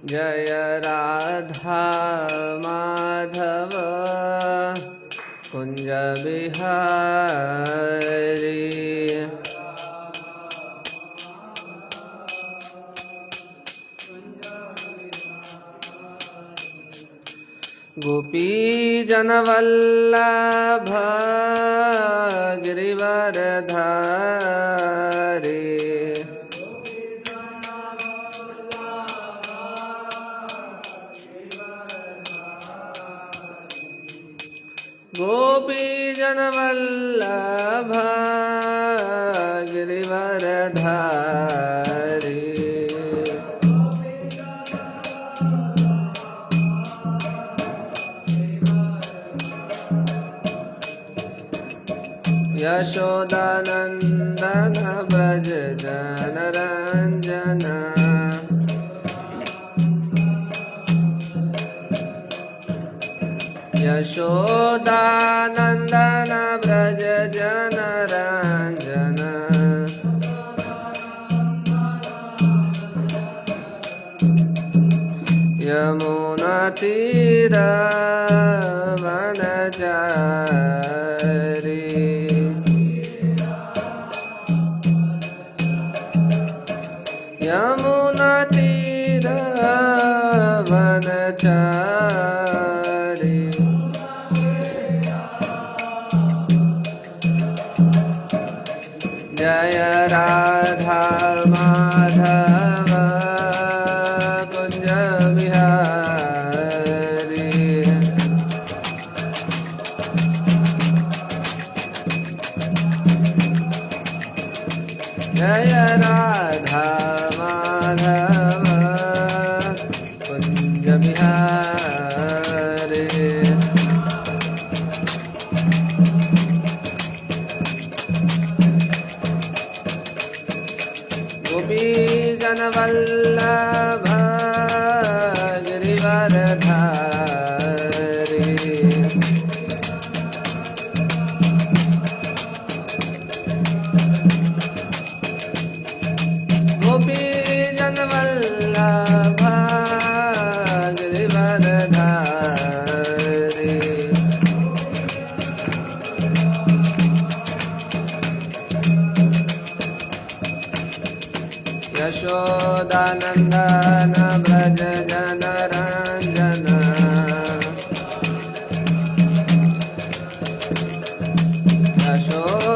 जय राधा माधव कुंज बिहारी। गोपी जनवल्लभ गिरिवरधारी। गोपी जनवल्लभ गिरिवरधारी। यशोदानंदन ब्रज जनरंजन। यशोदानंदन ब्रज जनरंजन। यमुना तीर वनचारी। यमुना तीर वनचारी। जय राधा माधव कुंज बिहारी। जय राधा माधव कुंज बिहारी। गोपी जनवल्लभ गिरिवरधारी। गोपी जनवल्लभ गिरिवरधारी। यशोदानंदन ब्रज जनरंजन।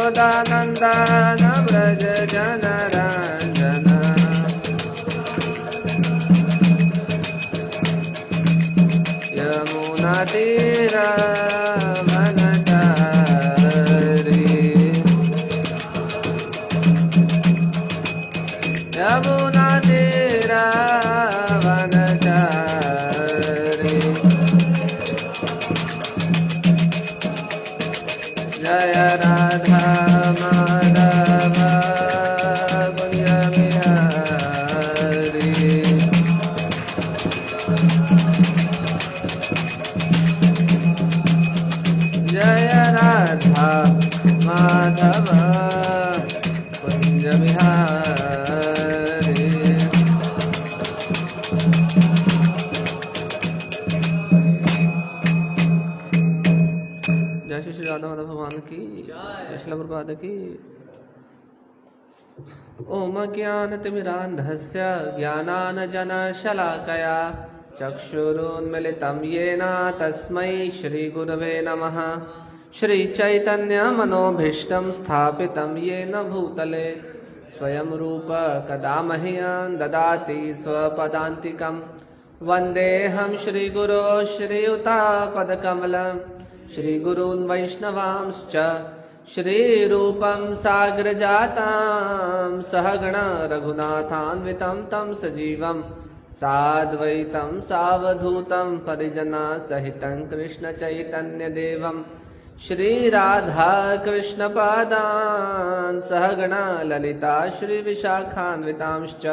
यशोदानंदन ब्रज जनरंजन। यमुना तीर वनचारी। यमुना तीर वनचारी। जय राधा माधव कुंज बिहारी। जय राधा माधव कुंज बिहारी। जय श्री राधा माधव भगवान की जय। श्रील प्रभुपाद की। ओम ज्ञानतिमिरान्धस्य ज्ञानाञ्जनशलाकया चक्षुरुन्मिलितं येन तस्मै श्रीगुरवे नमः। श्रीचैतन्यमनोभीष्टं स्थापितं येन भूतले स्वयं रूप कदा मह्यं ददाति स्वपदान्तिकं। वन्देऽहं श्रीगुरो श्रीयुतापदकमलं। श्रीगुरून् वैष्णवांश्च श्रीरूपं साग्रजातं सहगण रघुनाथान्वितं तं सजीवं साद्वैतं सावधूतं परिजना सहितं कृष्णचैतन्यदेवं श्रीराधा कृष्णपादान् सहगण ललिता श्रीविशाखान्वितांश्च।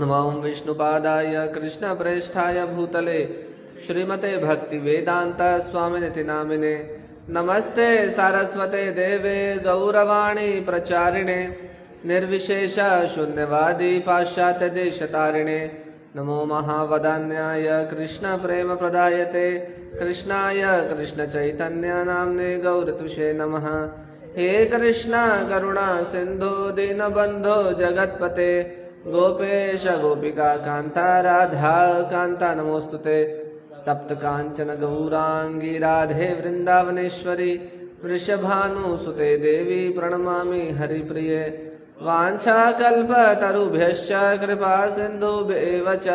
नमो विष्णुपादाय कृष्णप्रेष्ठाय भूतले श्रीमते भक्तिवेदान्त स्वामिनिति नामिने। नमस्ते सारस्वते देवे गौरवाणी प्रचारिणे निर्विशेष शून्यवादी पाश्चात्य देशतारिणे नमो महावदान्याय कृष्ण प्रेम प्रदायते कृष्णाय कृष्ण चैतन्य नाम्ने गौरतुषे नमः। हे कृष्ण करुणा सिंधु दीनबंधो जगत्पते गोपेश गोपिका कांता राधा कांता नमोस्तुते। तप्त कांचन गौरांगी राधे वृंदावनेश्वरी वृषभानुसुते देवी प्रणमामि हरिप्रिये। वाञ्छाकल्पतरुभ्यश्च कृपा सिन्धुभ्येव च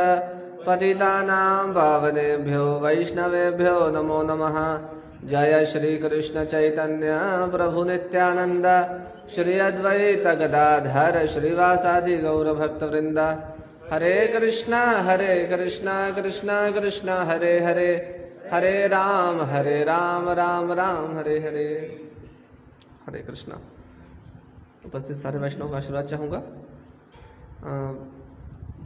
पतितानां पावनेभ्यो वैष्णवेभ्यो नमो नमः। जय श्री कृष्ण चैतन्य प्रभु नित्यानंद श्री अद्वैत गदाधर श्रीवासादि गौरभक्तवृंद। हरे कृष्णा कृष्णा कृष्णा हरे हरे हरे राम राम राम हरे हरे। हरे कृष्णा। उपस्थित सारे वैष्णव का आशीर्वाद चाहूँगा।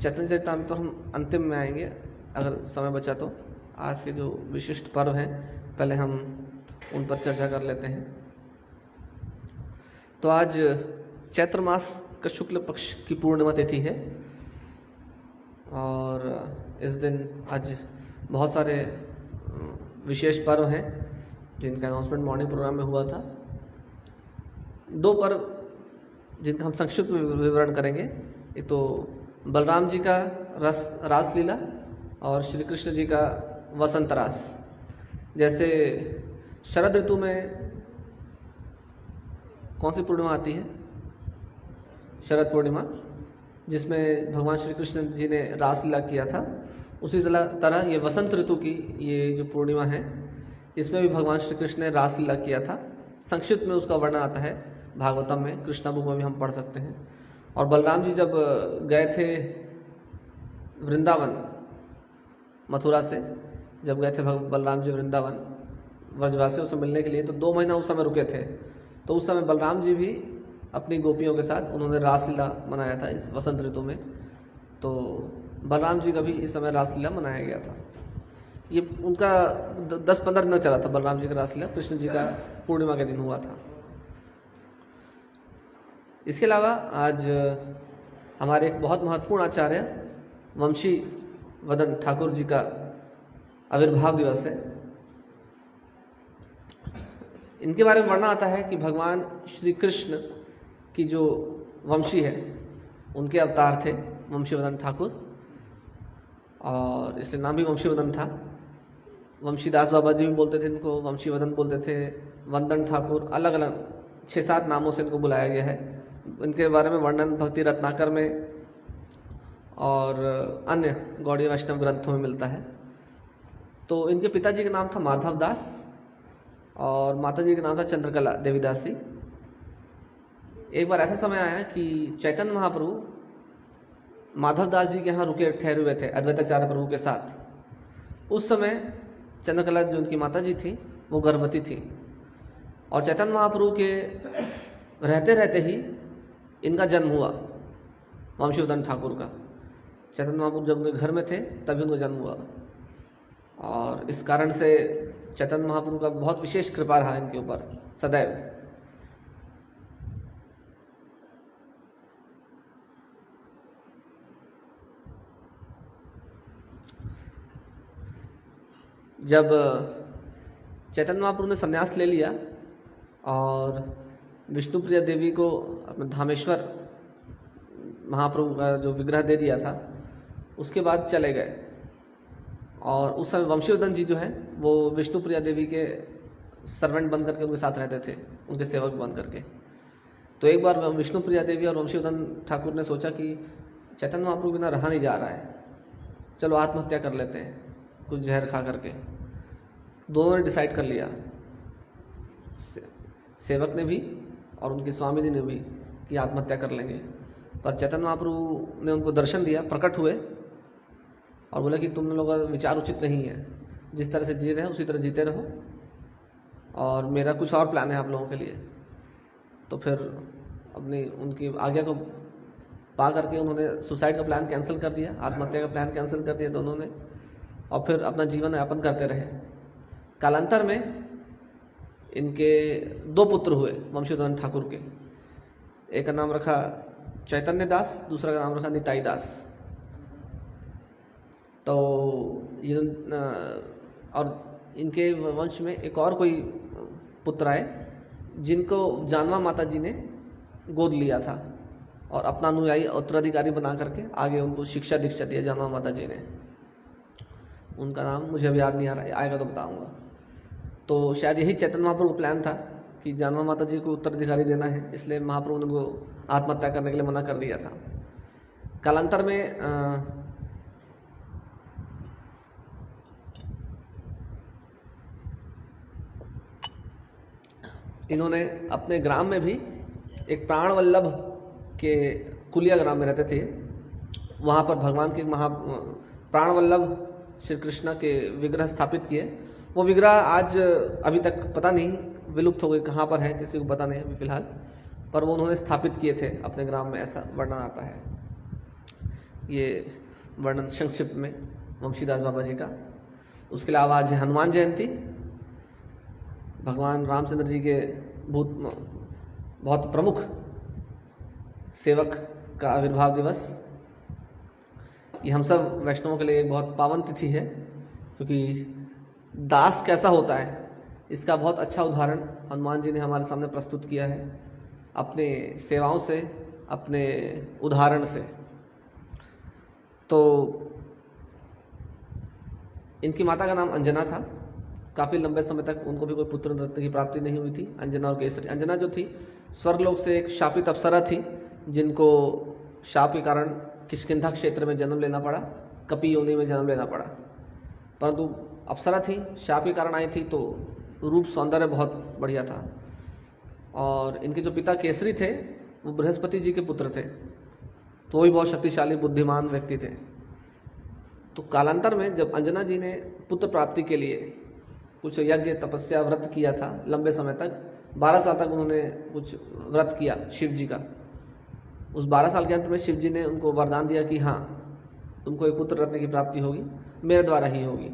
चैतन्य चरितामृत तो हम अंतिम में आएंगे अगर समय बचा तो। आज के जो विशिष्ट पर्व हैं पहले हम उन पर चर्चा कर लेते हैं। तो आज चैत्र मास का शुक्ल पक्ष की पूर्णिमा तिथि है और इस दिन आज बहुत सारे विशेष पर्व हैं जिनका अनाउंसमेंट मॉर्निंग प्रोग्राम में हुआ था। दो पर्व जिनका हम संक्षिप्त में विवरण करेंगे। एक तो बलराम जी का रासलीला और श्री कृष्ण जी का वसंत रास। जैसे शरद ऋतु में कौन सी पूर्णिमा आती है? शरद पूर्णिमा, जिसमें भगवान श्री कृष्ण जी ने रासलीला किया था। उसी तरह ये वसंत ऋतु की ये जो पूर्णिमा है इसमें भी भगवान श्री कृष्ण ने रासलीला किया था। संक्षिप्त में उसका वर्णन आता है भागवतम में, कृष्णा बुक में भी हम पढ़ सकते हैं। और बलराम जी जब गए थे वृंदावन, मथुरा से जब गए थे बलराम जी वृंदावन व्रजवासियों से मिलने के लिए, तो 2 महीना उस समय रुके थे। तो उस समय बलराम जी भी अपनी गोपियों के साथ उन्होंने रासलीला मनाया था इस वसंत ऋतु में। तो बलराम जी का भी इस समय रासलीला मनाया गया था। ये उनका 10-15 दिन चला था बलराम जी का रासलीला। कृष्ण जी का पूर्णिमा के दिन हुआ था। इसके अलावा आज हमारे एक बहुत महत्वपूर्ण आचार्य वंशी वदन ठाकुर जी का आविर्भाव दिवस है। इनके बारे में वर्णन आता है कि भगवान श्री कृष्ण की जो वंशी है उनके अवतार थे वंशी वदन ठाकुर, और इसलिए नाम भी वंशी वदन था। वंशीदास बाबा जी भी बोलते थे इनको, वंशी वदन बोलते थे, वंदन ठाकुर, अलग अलग 6-7 नामों से इनको बुलाया गया है। इनके बारे में वर्णन भक्ति रत्नाकर में और अन्य गौड़ीय वैष्णव ग्रंथों में मिलता है। तो इनके पिताजी का नाम था माधव दास और माताजी का नाम था चंद्रकला देवीदासी। एक बार ऐसा समय आया कि चैतन्य महाप्रभु माधव दास जी के यहाँ रुके ठहरे हुए थे अद्वैताचार्य प्रभु के साथ। उस समय चंद्रकला जो उनकी माताजी थी वो गर्भवती थी और चैतन्य महाप्रभु के रहते रहते ही इनका जन्म हुआ, वंशीवदन ठाकुर का। चैतन्य महाप्रभु जब उनके घर में थे तभी उनका जन्म हुआ और इस कारण से चैतन्य महाप्रभु का बहुत विशेष कृपा रहा इनके ऊपर सदैव। जब चैतन्य महाप्रभु ने संन्यास ले लिया और विष्णुप्रिया देवी को अपने धामेश्वर महाप्रभु का जो विग्रह दे दिया था, उसके बाद चले गए। और उस समय वंशीवदन जी जो हैं वो विष्णुप्रिया देवी के सर्वेंट बन करके उनके साथ रहते थे, उनके सेवक बन करके। तो एक बार विष्णुप्रिया देवी और वंशीवदन ठाकुर ने सोचा कि चैतन्य महाप्रभु बिना रहा नहीं जा रहा है, चलो आत्महत्या कर लेते हैं कुछ जहर खा करके। दोनों ने डिसाइड कर लिया, सेवक ने भी और उनकी स्वामिनी ने भी, कि आत्महत्या कर लेंगे। पर चैतन्य महाप्रभु ने उनको दर्शन दिया, प्रकट हुए और बोला कि तुम लोगों का विचार उचित नहीं है, जिस तरह से जी रहे हो उसी तरह जीते रहो और मेरा कुछ और प्लान है आप लोगों के लिए। तो फिर अपनी उनकी आज्ञा को पा करके उन्होंने सुसाइड का प्लान कैंसिल कर दिया, आत्महत्या का प्लान कैंसिल कर दिया दोनों ने, और फिर अपना जीवन यापन करते रहे। कालांतर में इनके 2 पुत्र हुए वंशीवर्धन ठाकुर के। एक का नाम रखा चैतन्य दास, दूसरा का नाम रखा निताई दास। तो ये और इनके वंश में एक और कोई पुत्र आए जिनको जानवा माता जी ने गोद लिया था और अपना अनुयायी उत्तराधिकारी बना करके आगे उनको शिक्षा दीक्षा दिया जानवा माता जी ने। उनका नाम मुझे अभी याद नहीं आ रहा है, आएगा तो बताऊंगा। तो शायद यही चैतन्य महाप्रभु का प्लान था कि जानवा माता जी को उत्तराधिकारी देना है, इसलिए महाप्रभु ने उनको आत्महत्या करने के लिए मना कर दिया था। कालांतर में इन्होंने अपने ग्राम में भी एक प्राणवल्लभ के कुलिया ग्राम में रहते थे, वहाँ पर भगवान के प्राणवल्लभ श्री कृष्ण के विग्रह स्थापित किए। वो विग्रह आज अभी तक पता नहीं विलुप्त हो गए, कहाँ पर है किसी को पता नहीं अभी फ़िलहाल, पर वो उन्होंने स्थापित किए थे अपने ग्राम में, ऐसा वर्णन आता है। ये वर्णन संक्षिप्त में वंशीदास बाबा जी का। उसके अलावा आज हनुमान जयंती, भगवान रामचंद्र जी के बहुत प्रमुख सेवक का आविर्भाव दिवस। ये हम सब वैष्णवों के लिए एक बहुत पावन तिथि है, क्योंकि दास कैसा होता है इसका बहुत अच्छा उदाहरण हनुमान जी ने हमारे सामने प्रस्तुत किया है अपने सेवाओं से, अपने उदाहरण से। तो इनकी माता का नाम अंजना था। काफ़ी लंबे समय तक उनको भी कोई पुत्र रत्न की प्राप्ति नहीं हुई थी। अंजना और केसरी, अंजना जो थी स्वर्गलोक से एक शापित अप्सरा थी, जिनको शाप के कारण किष्किंधा क्षेत्र में जन्म लेना पड़ा, कपि योनि में जन्म लेना पड़ा। परंतु अप्सरा थी, शाप के कारण आई थी, तो रूप सौंदर्य बहुत बढ़िया था। और इनके जो पिता केसरी थे वो बृहस्पति जी के पुत्र थे, तो वो भी बहुत शक्तिशाली बुद्धिमान व्यक्ति थे। तो कालांतर में जब अंजना जी ने पुत्र प्राप्ति के लिए कुछ यज्ञ तपस्या व्रत किया था लंबे समय तक, 12 साल तक उन्होंने कुछ व्रत किया शिव जी का। उस 12 साल के अंत में शिव जी ने उनको वरदान दिया कि हाँ, तुमको एक पुत्र रत्न की प्राप्ति होगी, मेरे द्वारा ही होगी।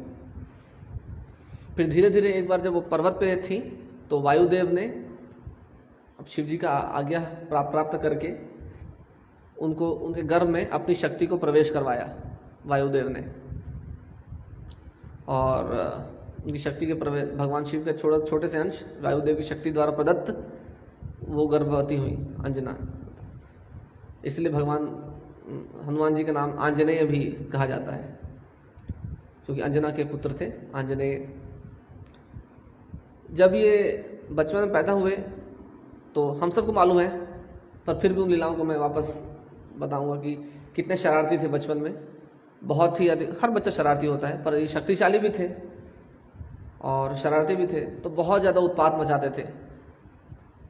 फिर धीरे धीरे एक बार जब वो पर्वत पे थी तो वायुदेव ने अब शिव जी का आज्ञा प्राप्त करके उनको उनके गर्भ में अपनी शक्ति को प्रवेश करवाया वायुदेव ने। और उनकी शक्ति के प्रवेश, भगवान शिव के छोटे से अंश वायुदेव की शक्ति द्वारा प्रदत्त वो गर्भवती हुई अंजना। इसलिए भगवान हनुमान जी का नाम आंजनेय भी कहा जाता है, क्योंकि अंजना के पुत्र थे आंजनेय। जब ये बचपन में पैदा हुए तो हम सबको मालूम है, पर फिर भी उन लीलाओं को मैं वापस बताऊंगा कि कितने शरारती थे बचपन में। बहुत ही अधिक, हर बच्चा शरारती होता है, पर ये शक्तिशाली भी थे और शरारती भी थे, तो बहुत ज़्यादा उत्पात मचाते थे।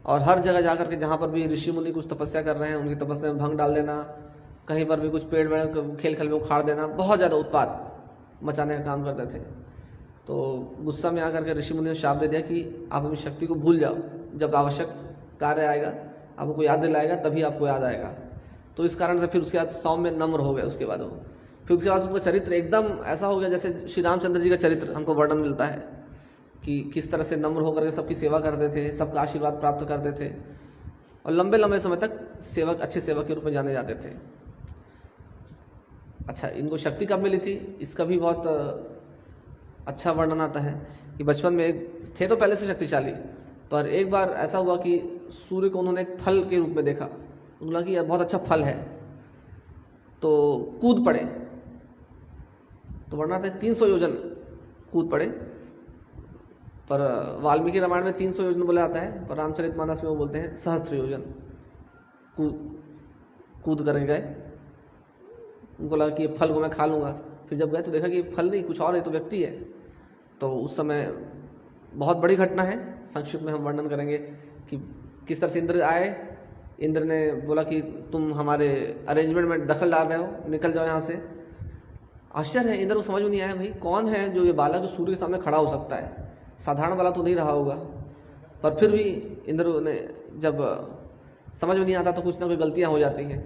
और हर जगह जाकर के जहाँ पर भी ऋषि मुनि कुछ तपस्या कर रहे हैं उनकी तपस्या में भंग डाल देना, कहीं पर भी कुछ पेड़ वेड़ खेल खेल में उखाड़ देना, बहुत ज़्यादा उत्पात मचाने का काम करते थे। तो गुस्सा में आकर के ऋषि मुनि ने शाप दे दिया कि आप अपनी शक्ति को भूल जाओ, जब आवश्यक कार्य आएगा आपको याद दिलाएगा तभी आपको याद आएगा। तो इस कारण से फिर उसके बाद सौम्य नम्र हो गए। उसके बाद वो फिर उसके बाद उनका चरित्र एकदम ऐसा हो गया जैसे श्री रामचंद्र जी का चरित्र हमको वर्णन मिलता है कि किस तरह से नम्र होकर के सबकी सेवा करते थे, सबका आशीर्वाद प्राप्त करते थे और लंबे लंबे समय तक सेवक, अच्छे सेवक के रूप में जाने जाते थे। अच्छा, इनको शक्ति कब मिली थी इसका भी बहुत अच्छा वर्णन आता है कि बचपन में थे तो पहले से शक्तिशाली, पर एक बार ऐसा हुआ कि सूर्य को उन्होंने एक फल के रूप में देखा, उन्होंने लगा कि यह बहुत अच्छा फल है, तो कूद पड़े। तो वर्णन आता है 300 योजन कूद पड़े, पर वाल्मीकि रामायण में 300 योजन बोला आता है, पर रामचरितमानस में वो बोलते हैं सहस्त्र योजन कूद करके गए। उनको लगा कि ये फल को मैं खा लूँगा, फिर जब गए तो देखा कि ये फल नहीं कुछ और है, तो व्यक्ति है। तो उस समय बहुत बड़ी घटना है, संक्षिप्त में हम वर्णन करेंगे कि किस तरह से इंद्र आए। इंद्र ने बोला कि तुम हमारे अरेंजमेंट में दखल डाल रहे हो, निकल जाओ यहाँ से। आश्चर्य है, इंद्र को समझ में नहीं आया भाई कौन है जो ये बालक जो सूर्य के सामने खड़ा हो सकता है, साधारण वाला तो नहीं रहा होगा। पर फिर भी इंद्र ने जब समझ में नहीं आता तो कुछ ना कुछ गलतियाँ हो जाती हैं।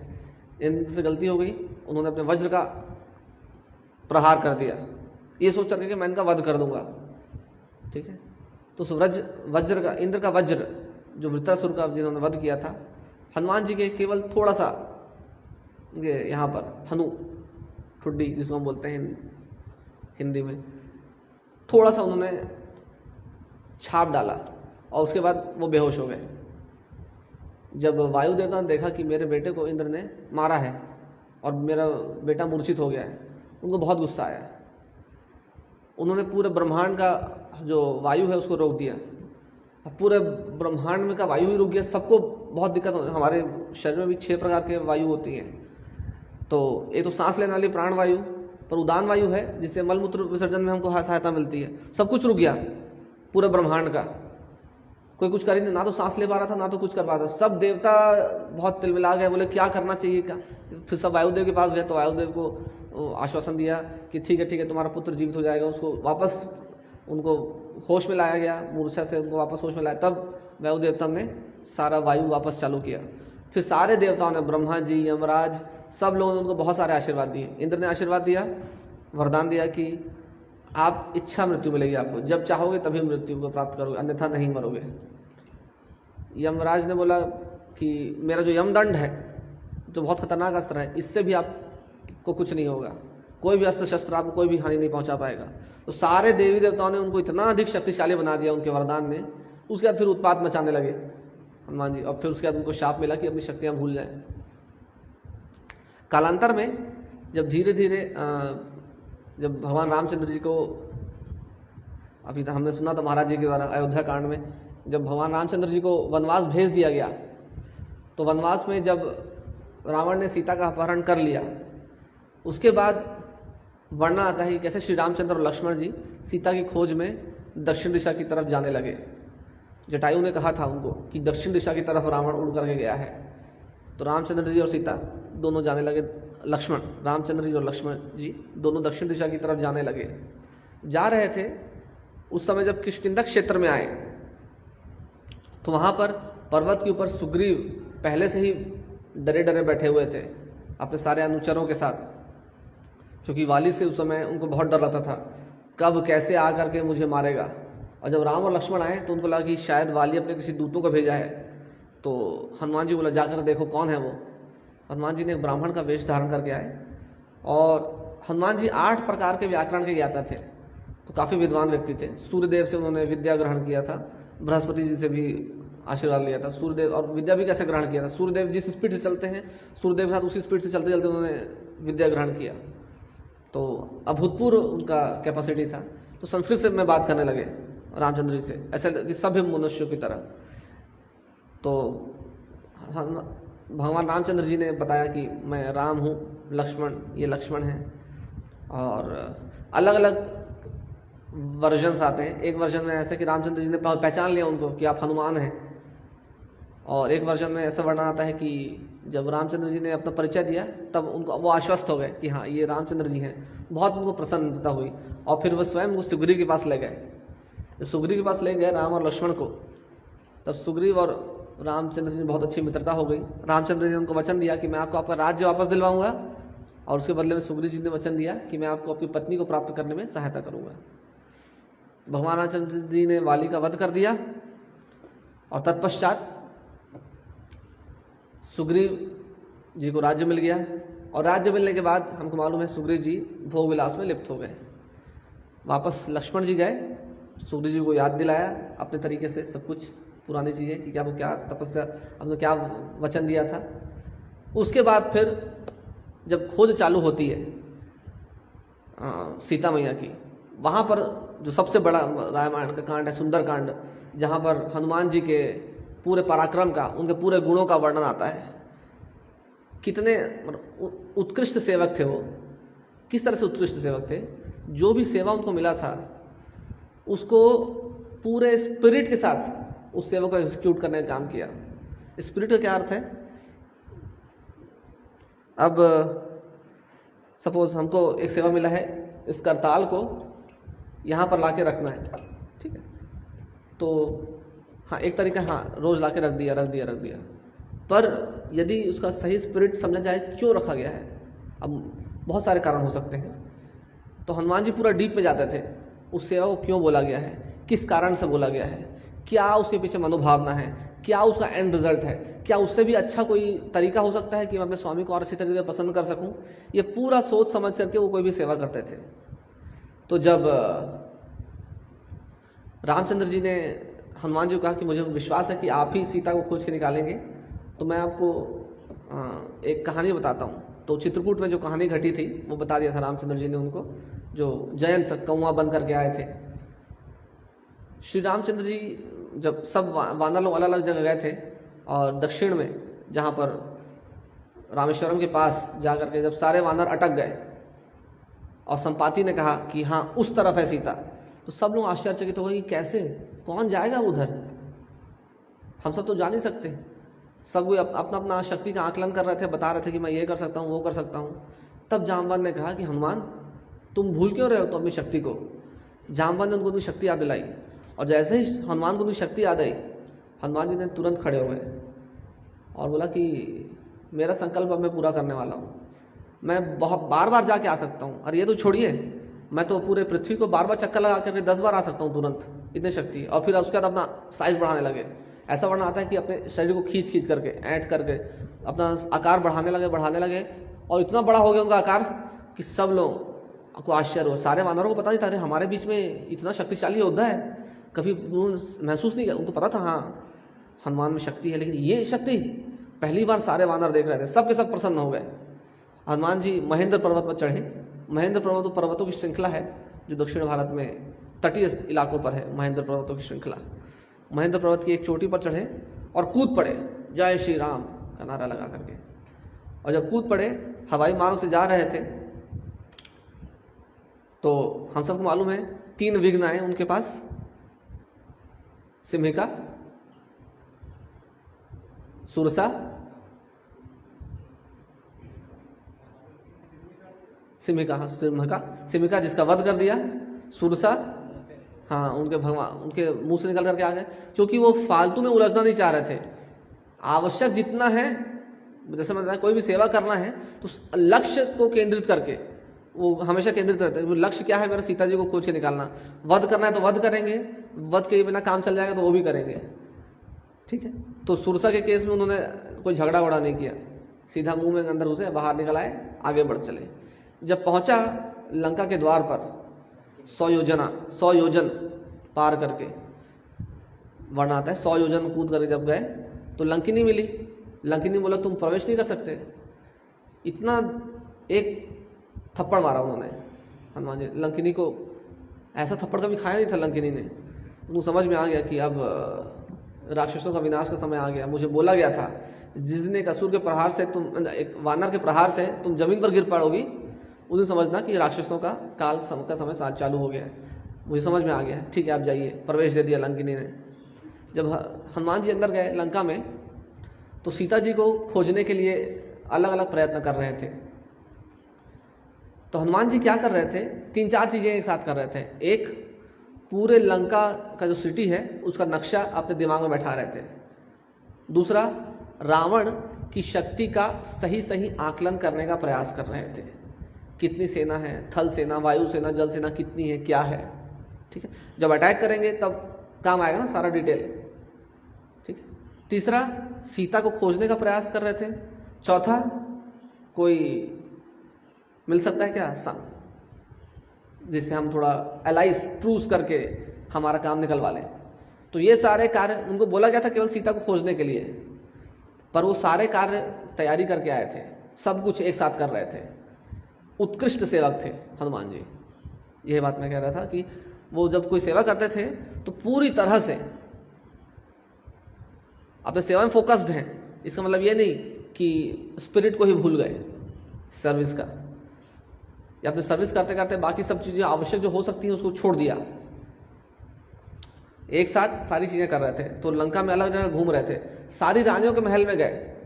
इंद्र से गलती हो गई, उन्होंने अपने वज्र का प्रहार कर दिया, ये सोच करके कि मैं इनका वध कर दूंगा। ठीक है, तो उस वज्र का, इंद्र का वज्र जो वृत्रासुर का जिन्होंने वध किया था, हनुमान जी के केवल थोड़ा सा ये यहाँ पर हनु ठुड्डी जिसको हम बोलते हैं हिंदी में, थोड़ा सा उन्होंने छाप डाला और उसके बाद वो बेहोश हो गए। जब वायु देवता ने देखा कि मेरे बेटे को इंद्र ने मारा है और मेरा बेटा मूर्छित हो गया है, उनको बहुत गुस्सा आया। उन्होंने पूरे ब्रह्मांड का जो वायु है उसको रोक दिया। पूरे ब्रह्मांड में का वायु ही रुक गया। सबको बहुत दिक्कत हो, हमारे शरीर में भी 6 प्रकार के वायु होती हैं। तो एक तो सांस लेने वाली प्राण वायु, पर उदान वायु है जिससे मलमूत्र विसर्जन में हमको सहायता मिलती है। सब कुछ रुक गया पूरे ब्रह्मांड का, कोई कुछ कर ही नहीं, ना तो सांस ले पा रहा था ना तो कुछ कर पा रहा था। सब देवता बहुत तिलमिला गए, बोले क्या करना चाहिए क्या। फिर सब वायुदेव के पास गए तो वायुदेव को आश्वासन दिया कि ठीक है तुम्हारा पुत्र जीवित हो जाएगा। उसको वापस उनको होश में लाया गया, मूर्छा से उनको वापस होश में लाया। तब वायु देवता ने सारा वायु वापस चालू किया। फिर सारे देवताओं ने, ब्रह्मा जी, यमराज, सब लोगों ने उनको बहुत सारे आशीर्वाद दिए। इंद्र ने आशीर्वाद दिया, वरदान दिया कि आप इच्छा मृत्यु मिलेगी आपको, जब चाहोगे तभी मृत्यु को प्राप्त करोगे, अन्यथा नहीं मरोगे। यमराज ने बोला कि मेरा जो यमदंड है, जो बहुत खतरनाक अस्त्र है, इससे भी आपको कुछ नहीं होगा, कोई भी अस्त्र शस्त्र आपको कोई भी हानि नहीं पहुंचा पाएगा। तो सारे देवी देवताओं ने उनको इतना अधिक शक्तिशाली बना दिया उनके वरदान ने। उसके बाद फिर उत्पात मचाने लगे हनुमान जी, और फिर उसके बाद उनको शाप मिला कि अपनी शक्तियाँ भूल जाएं। कालांतर में जब धीरे धीरे जब भगवान रामचंद्र जी को, अभी तो हमने सुना था महाराज जी के द्वारा अयोध्या कांड में, जब भगवान रामचंद्र जी को वनवास भेज दिया गया, तो वनवास में जब रावण ने सीता का अपहरण कर लिया, उसके बाद वर्णन आता है कि कैसे श्री रामचंद्र और लक्ष्मण जी सीता की खोज में दक्षिण दिशा की तरफ जाने लगे। जटायु ने कहा था उनको कि दक्षिण दिशा की तरफ रावण उड़ करके गया है। तो रामचंद्र जी और सीता दोनों जाने लगे, लक्ष्मण, रामचंद्र जी और लक्ष्मण जी दोनों दक्षिण दिशा की तरफ जाने लगे। जा रहे थे, उस समय जब किष्किंधा क्षेत्र में आए तो वहाँ पर पर्वत के ऊपर सुग्रीव पहले से ही डरे डरे बैठे हुए थे अपने सारे अनुचरों के साथ, क्योंकि वाली से उस समय उनको बहुत डर लगता था कब कैसे आ करके मुझे मारेगा। और जब राम और लक्ष्मण आए तो उनको लगा कि शायद वाली अपने किसी दूतों को भेजा है। तो हनुमान जी बोला जाकर देखो कौन है वो। हनुमान जी ने एक ब्राह्मण का वेश धारण करके आए, और हनुमान जी 8 प्रकार के व्याकरण के ज्ञाता थे, तो काफ़ी विद्वान व्यक्ति थे। सूर्यदेव से उन्होंने विद्या ग्रहण किया था, बृहस्पति जी से भी आशीर्वाद लिया था। सूर्यदेव, और विद्या भी कैसे ग्रहण किया था, सूर्यदेव जिस स्पीड से चलते हैं, सूर्यदेव के साथ उसी स्पीड से चलते चलते उन्होंने विद्या ग्रहण किया। तो अभूतपूर्व उनका कैपेसिटी था। तो संस्कृत से मैं बात करने लगे रामचंद्र जी से, ऐसे कि सभ्य मनुष्यों की तरह। तो भगवान रामचंद्र जी ने बताया कि मैं राम हूँ, लक्ष्मण ये लक्ष्मण हैं। और अलग अलग वर्जन्स आते हैं। एक वर्जन में ऐसे कि रामचंद्र जी ने पहचान लिया उनको कि आप हनुमान हैं, और एक वर्जन में ऐसा वर्णन आता है कि जब रामचंद्र जी ने अपना परिचय दिया तब उनको वो आश्वस्त हो गए कि हाँ ये रामचंद्र जी हैं। बहुत उनको प्रसन्नता हुई, और फिर वो स्वयं वो सुग्रीव के पास ले गए। जब सुग्रीव के पास ले गए राम और लक्ष्मण को, तब सुग्रीव और रामचंद्र जी बहुत अच्छी मित्रता हो गई। रामचंद्र जी ने उनको वचन दिया कि मैं आपको आपका राज्य वापस दिलवाऊंगा, और उसके बदले में सुग्रीव जी ने वचन दिया कि मैं आपको आपकी पत्नी को प्राप्त करने में सहायता करूंगा। भगवान रामचंद्र जी ने वाली का वध कर दिया, और तत्पश्चात सुग्रीव जी को राज्य मिल गया। और राज्य मिलने के बाद हमको मालूम है सुग्रीव जी भोग विलास में लिप्त हो गए। वापस लक्ष्मण जी गए, सुग्रीव जी को याद दिलाया अपने तरीके से सब कुछ पुरानी चीज़ें कि क्या वो क्या तपस्या, हमने क्या वचन दिया था। उसके बाद फिर जब खोज चालू होती है सीता मैया की, वहाँ पर जो सबसे बड़ा रामायण का कांड है सुंदर कांड, जहाँ पर हनुमान जी के पूरे पराक्रम का, उनके पूरे गुणों का वर्णन आता है। कितने उत्कृष्ट सेवक थे वो, किस तरह से उत्कृष्ट सेवक थे। जो भी सेवा उनको मिला था उसको पूरे स्पिरिट के साथ उस सेवा को एग्जीक्यूट करने का काम किया। स्पिरिट का क्या अर्थ है? अब सपोज हमको एक सेवा मिला है, इस करताल को यहाँ पर लाके रखना है, ठीक है, तो हाँ एक तरीका, हाँ रोज लाके रख दिया। पर यदि उसका सही स्पिरिट समझा जाए क्यों रखा गया है, अब बहुत सारे कारण हो सकते हैं। तो हनुमान जी पूरा डीप में जाते थे, उस सेवा को क्यों बोला गया है, किस कारण से बोला गया है, क्या उसके पीछे मनोभावना है, क्या उसका एंड रिजल्ट है, क्या उससे भी अच्छा कोई तरीका हो सकता है कि मैं अपने स्वामी को और अच्छी तरीके से पसंद कर सकूं। ये पूरा सोच समझ करके वो कोई भी सेवा करते थे। तो जब रामचंद्र जी ने हनुमान जी को कहा कि मुझे विश्वास है कि आप ही सीता को खोज के निकालेंगे, तो मैं आपको एक कहानी बताता हूँ। तो चित्रकूट में जो कहानी घटी थी वो बता दिया था रामचंद्र जी ने उनको, जो जयंत कौआ बन करके आए थे। श्री रामचंद्र जी जब सब वानर लोग अलग अलग जगह गए थे, और दक्षिण में जहाँ पर रामेश्वरम के पास जा करके जब सारे वानर अटक गए और संपाति ने कहा कि हाँ उस तरफ है सीता, तो सब लोग आश्चर्यचकित हो गए कि कैसे, कौन जाएगा उधर, हम सब तो जा नहीं सकते। सब कोई अपना अपना शक्ति का आकलन कर रहे थे, बता रहे थे कि मैं ये कर सकता हूँ, वो कर सकता हूँ। तब जामवंत ने कहा कि हनुमान तुम भूल क्यों रहे हो तो अपनी शक्ति को। जामवंत ने उनको अपनी शक्ति याद दिलाई, और जैसे ही हनुमान को उनकी शक्ति याद आई, हनुमान जी ने तुरंत खड़े हो गए और बोला कि मेरा संकल्प अब मैं पूरा करने वाला हूँ, मैं बहुत बार बार जाके आ सकता हूँ। और ये तो छोड़िए, मैं तो पूरे पृथ्वी को बार बार चक्कर लगा करके 10 बार आ सकता हूँ तुरंत, इतनी शक्ति। और फिर उसके बाद अपना साइज बढ़ाने लगे। ऐसा वर्णन आता है कि अपने शरीर को खींच खींच करके, ऐंठ करके अपना आकार बढ़ाने लगे, और इतना बड़ा हो गया उनका आकार कि सब लोग को आश्चर्य हो। सारे वानरों को पता नहीं था, अरे हमारे बीच में इतना शक्तिशाली योद्धा है, कभी महसूस नहीं किया। उनको पता था हाँ हनुमान में शक्ति है, लेकिन ये शक्ति पहली बार सारे वानर देख रहे थे। सब के सब प्रसन्न हो गए। हनुमान जी महेंद्र पर्वत पर चढ़े। महेंद्र पर्वत पर्वतों की श्रृंखला है जो दक्षिण भारत में तटीय इलाकों पर है। महेंद्र पर्वतों की श्रृंखला, महेंद्र पर्वत की एक चोटी पर चढ़े और कूद पड़े, जय श्री राम का नारा लगा करके। और जब कूद पड़े, हवाई मार्ग से जा रहे थे, तो हम सबको मालूम है 3 विघ्न आए उनके पास। सिम्हिका, सुरसा, सिम्हिका जिसका वध कर दिया। सुरसा हाँ उनके भगवान उनके मुंह से निकल करके आ गए, क्योंकि वो फालतू में उलझना नहीं चाह रहे थे। आवश्यक जितना है, जैसे मैं कोई भी सेवा करना है तो लक्ष्य को केंद्रित करके वो हमेशा केंद्रित रहते हैं। वो लक्ष्य क्या है, मेरा सीता जी को खोज के निकालना। वध करना है तो वध करेंगे, वध के बिना काम चल जाएगा तो वो भी करेंगे, ठीक है। तो सुरसा के केस में उन्होंने कोई झगड़ा वगड़ा नहीं किया, सीधा मुंह में अंदर घुसे, बाहर निकल आए, आगे बढ़ चले। जब पहुंचा लंका के द्वार पर, 100 योजन पार करके, वर्ण आता है 100 योजन कूद करके जब गए तो लंकिनी मिली। लंकिनी बोला तुम प्रवेश नहीं कर सकते। इतना एक थप्पड़ मारा उन्होंने हनुमान जी। लंकिनी को ऐसा थप्पड़ कभी खाया नहीं था लंकिनी ने। उनको समझ में आ गया कि अब राक्षसों का विनाश का समय आ गया। मुझे बोला गया था जिस दिन एक असुर के प्रहार से एक वानर के प्रहार से तुम जमीन पर गिर पड़ोगी, उस दिन समझना कि राक्षसों का काल का समय साथ चालू हो गया है। मुझे समझ में आ गया, ठीक है आप जाइए। प्रवेश दे दिया लंकिनी ने। जब हनुमान जी अंदर गए लंका में, तो सीता जी को खोजने के लिए अलग अलग प्रयत्न कर रहे थे। तो हनुमान जी क्या कर रहे थे, 3-4 चीजें एक साथ कर रहे थे। एक, पूरे लंका का जो सिटी है उसका नक्शा अपने दिमाग में बैठा रहे थे। दूसरा, रावण की शक्ति का सही आकलन करने का प्रयास कर रहे थे। कितनी सेना है, थल सेना, वायु सेना, जल सेना कितनी है, क्या है, ठीक है। जब अटैक करेंगे तब काम आएगा ना सारा डिटेल, ठीक है। तीसरा, सीता को खोजने का प्रयास कर रहे थे। चौथा, कोई मिल सकता है क्या जिससे हम थोड़ा एलाइस ट्रूस करके हमारा काम निकलवा लें। तो ये सारे कार्य उनको बोला गया था केवल सीता को खोजने के लिए, पर वो सारे कार्य तैयारी करके आए थे, सब कुछ एक साथ कर रहे थे। उत्कृष्ट सेवक थे हनुमान जी। यह बात मैं कह रहा था कि वो जब कोई सेवा करते थे तो पूरी तरह से अपने सेवा में फोकस्ड हैं। इसका मतलब ये नहीं कि स्पिरिट को ही भूल गए सर्विस का, या अपने सर्विस करते करते बाकी सब चीज़ें आवश्यक जो हो सकती हैं उसको छोड़ दिया। एक साथ सारी चीज़ें कर रहे थे। तो लंका में अलग जगह घूम रहे थे, सारी रानियों के महल में गए,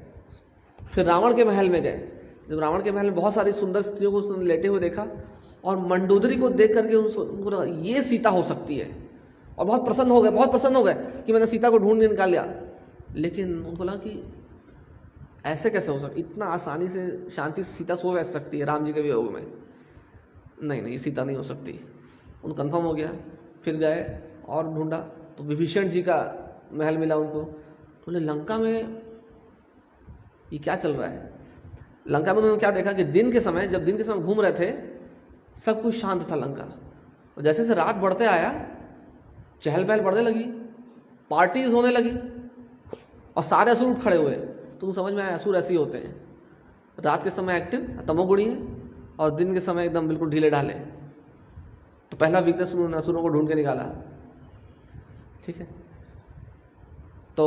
फिर रावण के महल में गए। जब रावण के महल में बहुत सारी सुंदर स्त्रियों को लेटे हुए देखा, और मंडोदरी को देख करके उनको ये सीता हो सकती है, और बहुत प्रसन्न हो गए कि मैंने सीता को ढूंढ निकाल लिया। लेकिन उनको लगा कि ऐसे कैसे हो सकता, इतना आसानी से शांति से सीता सो कैसे सकती है राम जी के वियोग में। नहीं, सीता नहीं हो सकती। उनको कन्फर्म हो गया। फिर गए और ढूंढा तो विभीषण जी का महल मिला उनको। तो बोले लंका में ये क्या चल रहा है। लंका में उन्होंने क्या देखा कि दिन के समय, जब दिन के समय घूम रहे थे, सब कुछ शांत था लंका। और जैसे जैसे रात बढ़ते आया, चहल पहल बढ़ने लगी, पार्टीज होने लगी और सारे असुर उठ खड़े हुए। तो समझ में आया असुर ऐसे ही होते हैं, रात के समय एक्टिव तमोगुणी है और दिन के समय एकदम बिल्कुल ढीले ढाले। तो पहला वीकनेस उन्होंने असुरों को ढूंढ के निकाला। ठीक है, तो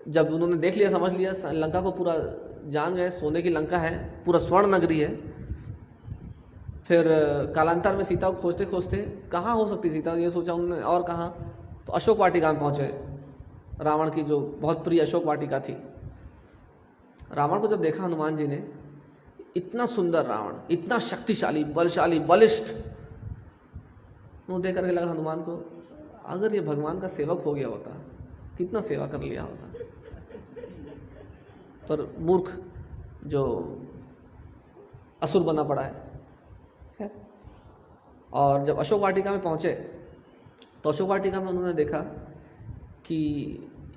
जब उन्होंने देख लिया, समझ लिया, लंका को पूरा जान गए, सोने की लंका है, पूरा स्वर्ण नगरी है। फिर कालांतर में सीता को खोजते खोजते कहाँ हो सकती सीता, ये सोचा उन्होंने, और कहाँ, तो अशोक वाटिका में पहुँचे, रावण की जो बहुत प्रिय अशोक वाटिका थी। रावण को जब देखा हनुमान जी ने, इतना सुंदर रावण, इतना शक्तिशाली, बलशाली, बलिष्ठ, वो देख करके लगा हनुमान को, अगर ये भगवान का सेवक हो गया होता, कितना सेवा कर लिया होता। पर मूर्ख जो असुर बना पड़ा है। और जब अशोक वाटिका में पहुंचे तो अशोक वाटिका में उन्होंने देखा कि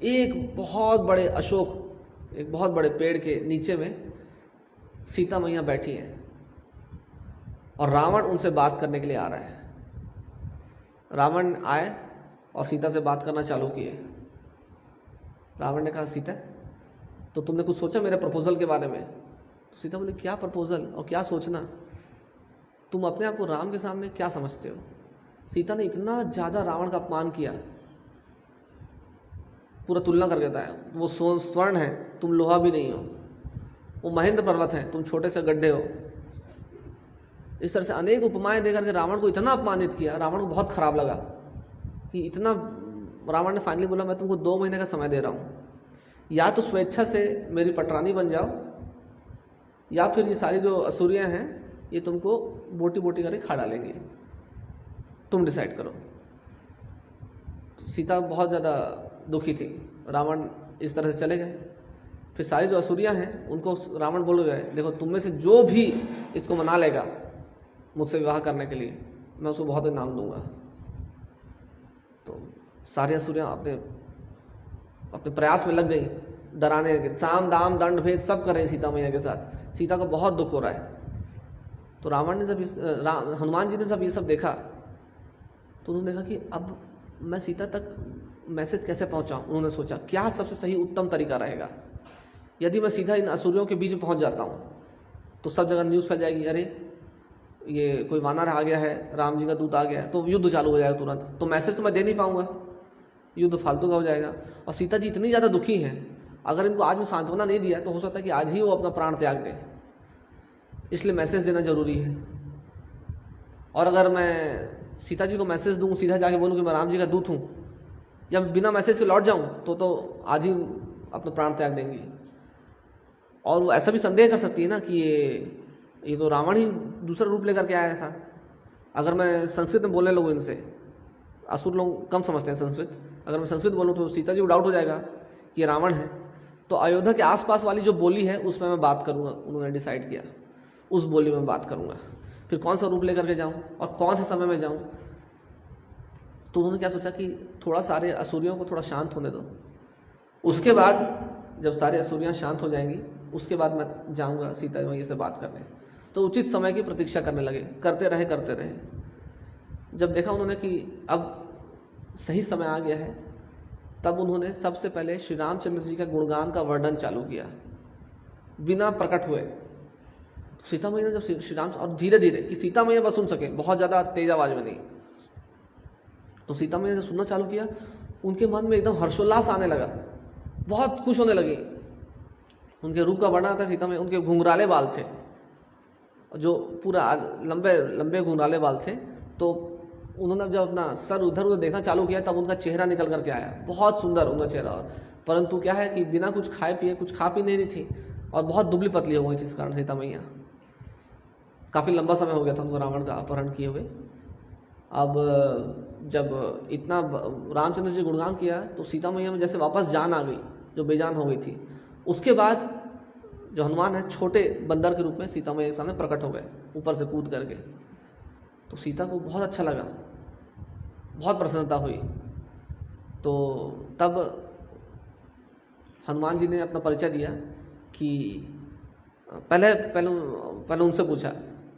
एक बहुत बड़े अशोक, एक बहुत बड़े पेड़ के नीचे में सीता मैया बैठी हैं और रावण उनसे बात करने के लिए आ रहा है। रावण आए और सीता से बात करना चालू किए। रावण ने कहा, सीता तो तुमने कुछ सोचा मेरे प्रपोजल के बारे में? तो सीता बोली, क्या प्रपोजल और क्या सोचना, तुम अपने आप को राम के सामने क्या समझते हो? सीता ने इतना ज़्यादा रावण का अपमान किया, पूरा तुलना करके बताया, वो स्वर्ण है, तुम लोहा भी नहीं हो, वो महेंद्र पर्वत है, तुम छोटे से गड्ढे हो। इस तरह से अनेक उपमाएं देकर के रावण को इतना अपमानित किया। रावण को बहुत खराब लगा कि इतना। रावण ने फाइनली बोला, मैं तुमको 2 महीने का समय दे रहा हूँ, या तो स्वेच्छा से मेरी पटरानी बन जाओ, या फिर ये सारी जो असुरियाँ हैं ये तुमको बोटी बोटी करके खा डालेंगे, तुम डिसाइड करो। तो सीता बहुत ज़्यादा दुखी थी। रावण इस तरह से चले गए। फिर सारी जो असुरियाँ हैं उनको रावण बोल गए, देखो तुम में से जो भी इसको मना लेगा मुझसे विवाह करने के लिए, मैं उसको बहुत इनाम दूंगा। तो सारी असुरियाँ अपने अपने प्रयास में लग गई, डराने के, साम दाम दंड भेद सब कर रहे हैं सीता मैया के साथ। सीता को बहुत दुख हो रहा है। तो रावण ने जब हनुमान जी ने जब ये सब देखा तो उन्होंने देखा कि अब मैं सीता तक मैसेज कैसे पहुंचाऊं। उन्होंने सोचा क्या सबसे सही उत्तम तरीका रहेगा। यदि मैं सीधा इन असुरियों के बीच में पहुंच जाता हूं तो सब जगह न्यूज़ फैल जाएगी, अरे ये कोई वानर आ गया है, राम जी का दूत आ गया है, तो युद्ध चालू हो जाएगा तुरंत। तो मैसेज तो मैं दे नहीं पाऊंगा, युद्ध फालतू का हो जाएगा। और सीता जी इतनी ज़्यादा दुखी हैं, अगर इनको आज में सांत्वना नहीं दिया तो हो सकता है कि आज ही वो अपना प्राण त्याग दें। इसलिए मैसेज देना जरूरी है। और अगर मैं सीता जी को मैसेज दूँ, सीधा जाके बोलूँ कि मैं राम जी का दूत हूँ, या बिना मैसेज के लौट जाऊँ तो आज ही अपना प्राण त्याग देंगी। और वो ऐसा भी संदेह कर सकती है ना कि ये तो रावण ही दूसरा रूप लेकर के आया था। अगर मैं संस्कृत में बोलने लगूँ इनसे, असुर लोग कम समझते हैं संस्कृत, अगर मैं संस्कृत बोलूँ तो सीता जी को डाउट हो जाएगा कि ये रावण है। तो अयोध्या के आसपास वाली जो बोली है उसमें मैं बात करूँगा। उन्होंने डिसाइड किया उस बोली में बात करूँगा। फिर कौन सा रूप लेकर के जाऊँ और कौन से समय में जाऊँ। तो उन्होंने क्या सोचा कि थोड़ा सारे असुरियों को थोड़ा शांत होने दो, उसके बाद जब सारे असुरियाँ शांत हो जाएंगी उसके बाद मैं जाऊँगा सीता मैया से बात करने। तो उचित समय की प्रतीक्षा करने लगे, करते रहे। जब देखा उन्होंने कि अब सही समय आ गया है, तब उन्होंने सबसे पहले श्री रामचंद्र जी का गुणगान का वर्णन चालू किया बिना प्रकट हुए। सीता मैया जब श्री राम, और धीरे धीरे कि सीता मैया बस सुन सके, बहुत ज़्यादा तेज आवाज में नहीं। तो सीता मैया ने सुनना चालू किया, उनके मन में एकदम हर्षोल्लास आने लगा, बहुत खुश होने लगी। उनके रूप का वर्णन था सीता मैया, उनके घुंघराले बाल थे, जो पूरा लंबे लंबे घुंघराले बाल थे। तो उन्होंने जब अपना सर उधर उधर देखना चालू किया तब उनका चेहरा निकल करके आया, बहुत सुंदर उनका चेहरा। और परंतु क्या है कि बिना कुछ खाए पिए, कुछ खा पी नहीं रही थी और बहुत दुबली पतली हो गई थी। इस कारण सीता मैया, काफ़ी लंबा समय हो गया था उनको रावण का अपहरण किए हुए। अब जब इतना रामचंद्र जी गुणगान किया तो सीता मैया में जैसे वापस जान आ गई, जो बेजान हो गई थी। उसके बाद जो हनुमान है छोटे बंदर के रूप में सीता मैया के सामने प्रकट हो गए, ऊपर से कूद करके। तो सीता को बहुत अच्छा लगा बहुत प्रसन्नता हुई। तो तब हनुमान जी ने अपना परिचय दिया कि पहले पहले पहले उनसे पूछा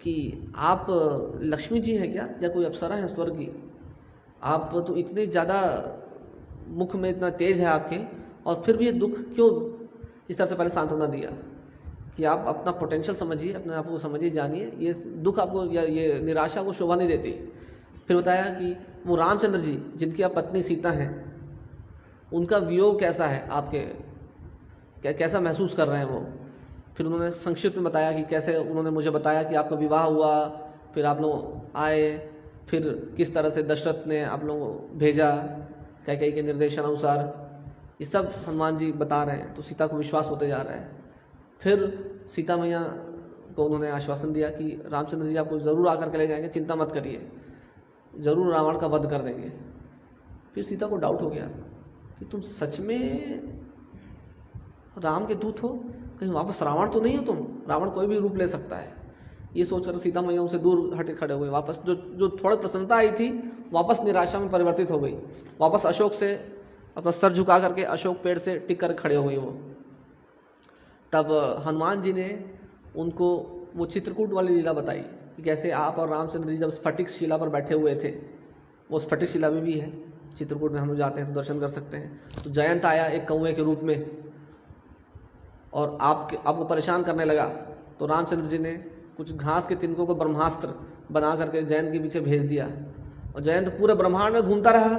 कि आप लक्ष्मी जी हैं क्या, या कोई अप्सरा है स्वर्ग की? आप तो इतने ज़्यादा मुख में इतना तेज है आपके, और फिर भी ये दुख क्यों? इस तरह से पहले सांत्वना दिया कि आप अपना पोटेंशियल समझिए, अपने आप को समझिए, जानिए, ये दुख आपको या ये निराशा को शोभा नहीं देती। फिर बताया कि वो रामचंद्र जी जिनकी आप पत्नी सीता हैं, उनका वियोग कैसा है, आपके कैसा महसूस कर रहे हैं वो। फिर उन्होंने संक्षिप्त में बताया कि कैसे उन्होंने मुझे बताया कि आपका विवाह हुआ, फिर आप लोग आए, फिर किस तरह से दशरथ ने आप लोगों को भेजा कैकेयी के निर्देशानुसार। ये सब हनुमान जी बता रहे हैं, तो सीता को विश्वास होते जा रहा है। फिर सीता मैया को उन्होंने आश्वासन दिया कि रामचंद्र जी आपको ज़रूर आकर के ले जाएंगे, चिंता मत करिए, ज़रूर रावण का वध कर देंगे। फिर सीता को डाउट हो गया कि तुम सच में राम के दूत हो, कहीं वापस रावण तो नहीं हो तुम? रावण कोई भी रूप ले सकता है। ये सोचकर सीता मैया उनसे दूर हटे खड़े हुए। वापस जो थोड़ी प्रसन्नता आई थी वापस निराशा में परिवर्तित हो गई। वापस अशोक से अपना सर झुका करके अशोक पेड़ से टिक कर खड़े हो गई वो। तब हनुमान जी ने उनको वो चित्रकूट वाली लीला बताई कि कैसे आप और रामचंद्र जी जब स्फटिक शिला पर बैठे हुए थे, वो स्फटिक शिला में भी है चित्रकूट में, हम लोग जाते हैं तो दर्शन कर सकते हैं। तो जयंत आया एक कौवे के रूप में और आपको परेशान करने लगा, तो रामचंद्र जी ने कुछ घास के तिनकों को ब्रह्मास्त्र बना करके जयंत के पीछे भेज दिया, और जयंत पूरे ब्रह्मांड में घूमता रहा।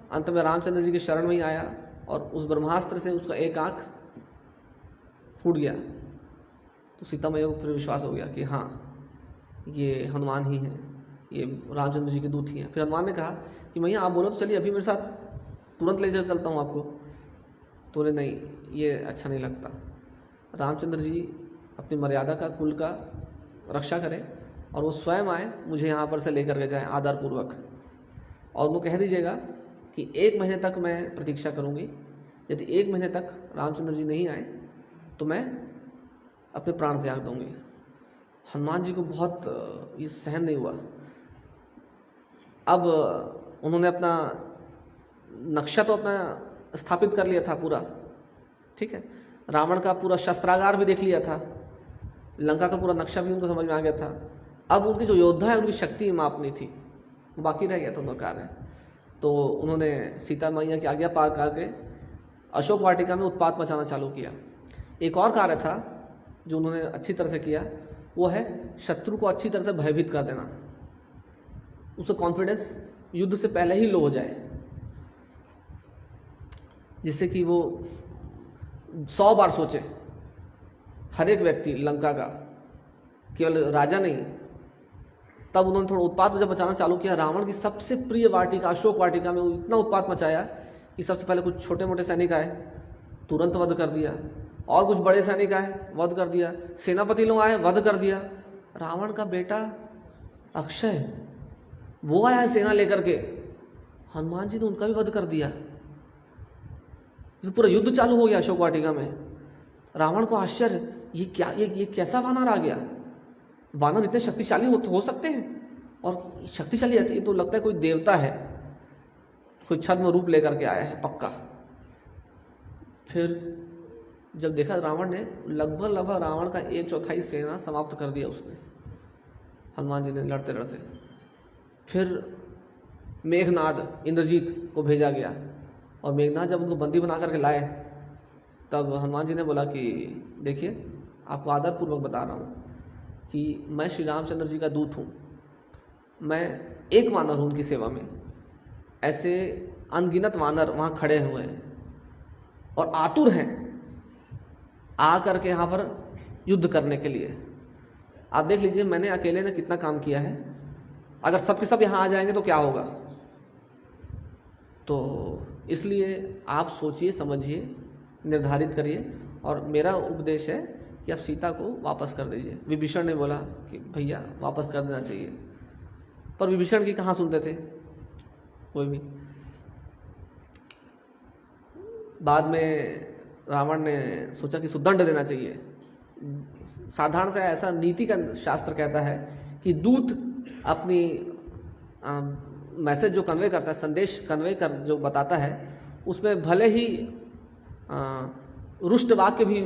अंत में रामचंद्र जी की शरण में ही आया और उस ब्रह्मास्त्र से उसका एक आंख फूट गया। तो सीता मैया को फिर विश्वास हो गया कि हाँ, ये हनुमान ही हैं, ये रामचंद्र जी के दूत ही हैं। फिर हनुमान ने कहा कि मैया आप बोलो तो चलिए, अभी मेरे साथ तुरंत ले चलता हूँ आपको। तो बोले नहीं, ये अच्छा नहीं लगता। रामचंद्र जी अपनी मर्यादा का, कुल का रक्षा करें और वो स्वयं आए, मुझे यहाँ पर से लेकर के जाएं आदरपूर्वक, और वो कह दीजिएगा कि 1 महीने तक मैं प्रतीक्षा करूँगी। यदि 1 महीने तक रामचंद्र जी नहीं आए तो मैं अपने प्राण त्याग दूंगी। हनुमान जी को बहुत ये सहन नहीं हुआ। अब उन्होंने अपना नक्शा तो अपना स्थापित कर लिया था पूरा, ठीक है, रावण का पूरा शस्त्रागार भी देख लिया था, लंका का पूरा नक्शा भी उनको समझ में आ गया था। अब उनकी जो योद्धा है उनकी शक्ति मापनी थी, बाकी रह गया था उनका कार्य। तो उन्होंने सीता मैया की आज्ञा पार करके अशोक वाटिका में उत्पात मचाना चालू किया। एक और कार्य था जो उन्होंने अच्छी तरह से किया, वो है शत्रु को अच्छी तरह से भयभीत कर देना, उसका कॉन्फिडेंस युद्ध से पहले ही लो हो जाए, जिससे कि वो 100 बार सोचे, हर एक व्यक्ति लंका का, केवल राजा नहीं। तब उन्होंने थोड़ा उत्पात जब मचाना चालू किया, रावण की सबसे प्रिय वाटिका अशोक वाटिका में इतना उत्पात मचाया कि सबसे पहले कुछ छोटे मोटे सैनिक आए, तुरंत वध कर दिया, और कुछ बड़े सैनिक आए, वध कर दिया, सेनापति लोग आए, वध कर दिया। रावण का बेटा अक्षय वो आया है सेना लेकर के, हनुमान जी ने उनका भी वध कर दिया। पूरा युद्ध चालू हो गया अशोक वाटिका में। रावण को आश्चर्य, ये क्या, ये कैसा वानर आ गया? वानर इतने शक्तिशाली हो सकते हैं? और शक्तिशाली ऐसे, ये तो लगता है कोई देवता है, कोई छद्म रूप लेकर के आया है पक्का। फिर जब देखा रावण ने, लगभग रावण का 1/4 सेना समाप्त कर दिया उसने, हनुमान जी ने लड़ते लड़ते। फिर मेघनाद इंद्रजीत को भेजा गया, और मेघनाद जब उनको बंदी बना करके लाए, तब हनुमान जी ने बोला कि देखिए, आपको आदरपूर्वक बता रहा हूँ कि मैं श्री रामचंद्र जी का दूत हूँ, मैं एक वानर हूँ उनकी सेवा में, ऐसे अनगिनत वानर वहाँ खड़े हुए हैं और आतुर हैं आ करके यहाँ पर युद्ध करने के लिए। आप देख लीजिए, मैंने अकेले ने कितना काम किया है, अगर सब के सब यहाँ आ जाएंगे तो क्या होगा। तो इसलिए आप सोचिए, समझिए, निर्धारित करिए, और मेरा उपदेश है कि आप सीता को वापस कर दीजिए। विभीषण ने बोला कि भैया वापस कर देना चाहिए, पर विभीषण की कहाँ सुनते थे कोई भी। बाद में रावण ने सोचा कि सुदंड देना चाहिए। साधारणतः ऐसा नीति का शास्त्र कहता है कि दूत अपनी मैसेज जो कन्वे करता है, संदेश कन्वे कर जो बताता है, उसमें भले ही रुष्ट वाक्य भी